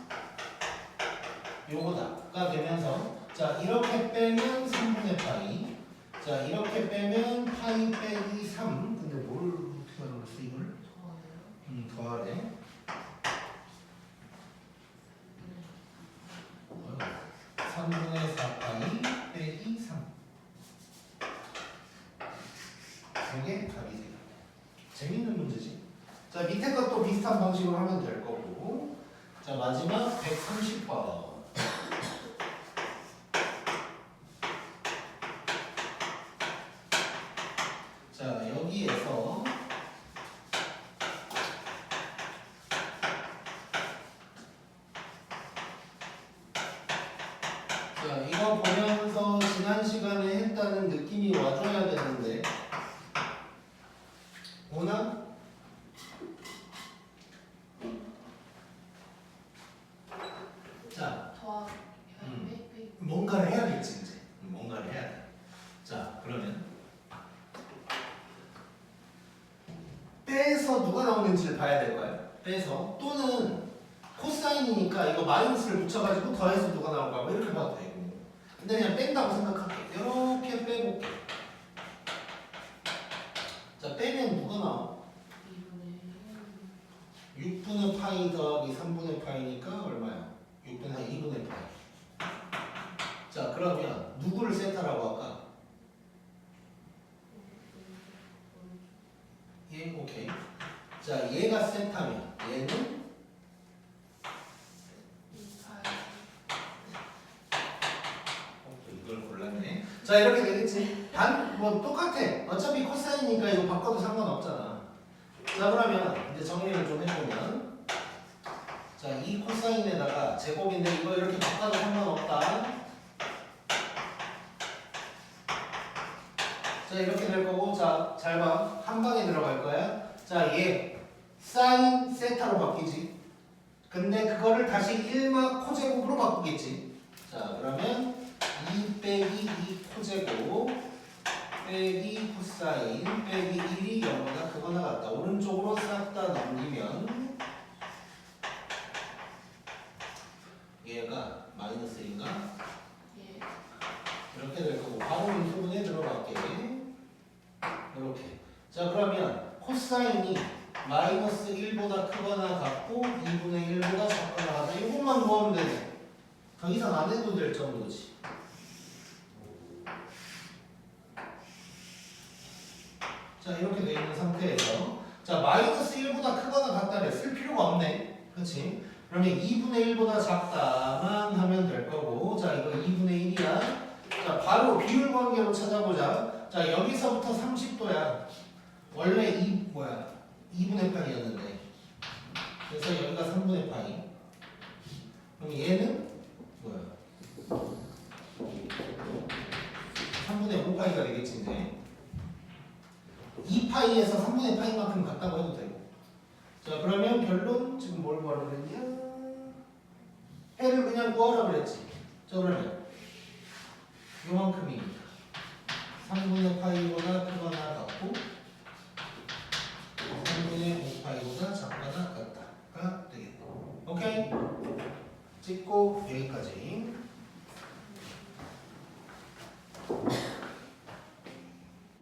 요거다가 되면서, 자, 이렇게 빼면 3분의 파이. 자, 이렇게 빼면 파이 빼기 3. 근데 뭘 어떻게 알았어, 이걸? 더하래. 3분의 4파이 빼기 3. 이게 답이 돼요. 재밌는 문제지. 자, 밑에 것도 비슷한 방식으로 하면 될 거고. 자, 마지막 130번. 자, 여기에서 자, 이거 보면서 지난 시간에 했다는 느낌이 와줘야 되는데 오나? 자, 뭔가를 해야겠지, 이제. 뭔가를 해야 돼. 자, 그러면 빼서 누가 나오는지를 봐야 될 거야. 빼서. 또는 코사인이니까 이거 마이너스를 붙여가지고 더해서 누가 나올까 뭐 이렇게 봐도 되고. 근데 그냥 뺀다고 생각할게. 이렇게 빼볼게. 자, 빼면 누가 나와? 6분의 파이 더하기 3분의 파이니까 얼마야? 6분의 2분의 파이. 자, 그러면 누구를 세타라고 할까? 얘, 오케이. 자, 얘가 세타면 얘는 자 이렇게 되겠지. 뭐 똑같아. 어차피 코사인이니까 이거 바꿔도 상관없잖아. 자 그러면 이제 정리를 좀 해보면 자 이 코사인에다가 제곱인데 이거 이렇게 바꿔도 상관없다. 자 이렇게 될 거고 자 잘 봐. 한 방에 들어갈 거야. 자 얘 사인 세타로 바뀌지. 근데 그거를 다시 1마 코제곱으로 바꾸겠지. 자 그러면 2 빼기 2 코제곱 빼기 코사인 빼기 1이 0보다 크거나 같다. 오른쪽으로 싹 다 넘기면 얘가 마이너스 1인가? 예. 이렇게 될 거고 바로 인수분해 들어갈게. 이렇게. 자 그러면 코사인이 마이너스 1보다 크거나 같고 2분의 1보다 작거나 같다. 이것만 구하면 되네. 더 이상 안 해도 될 정도지. 자 이렇게 되어 있는 상태에서 자 마이너스 1보다 크거나 같다를 쓸 필요가 없네. 그렇지? 그러면 2분의 1보다 작다만 하면 될 거고 자 이거 2분의 1이야. 자 바로 비율 관계로 찾아보자. 자 여기서부터 30도야. 원래 2분의 8이었는데 그래서 여기가 3분의 8이. 그럼 얘는 뭐야? 3분의 5파이가 되겠지 이제. 2파이에서 3분의 파이만큼 같다고 해도 되고. 자 그러면 결론 지금 뭘 구하라고 그랬냐? 해를 그냥 구하라고 그랬지. 자 그러면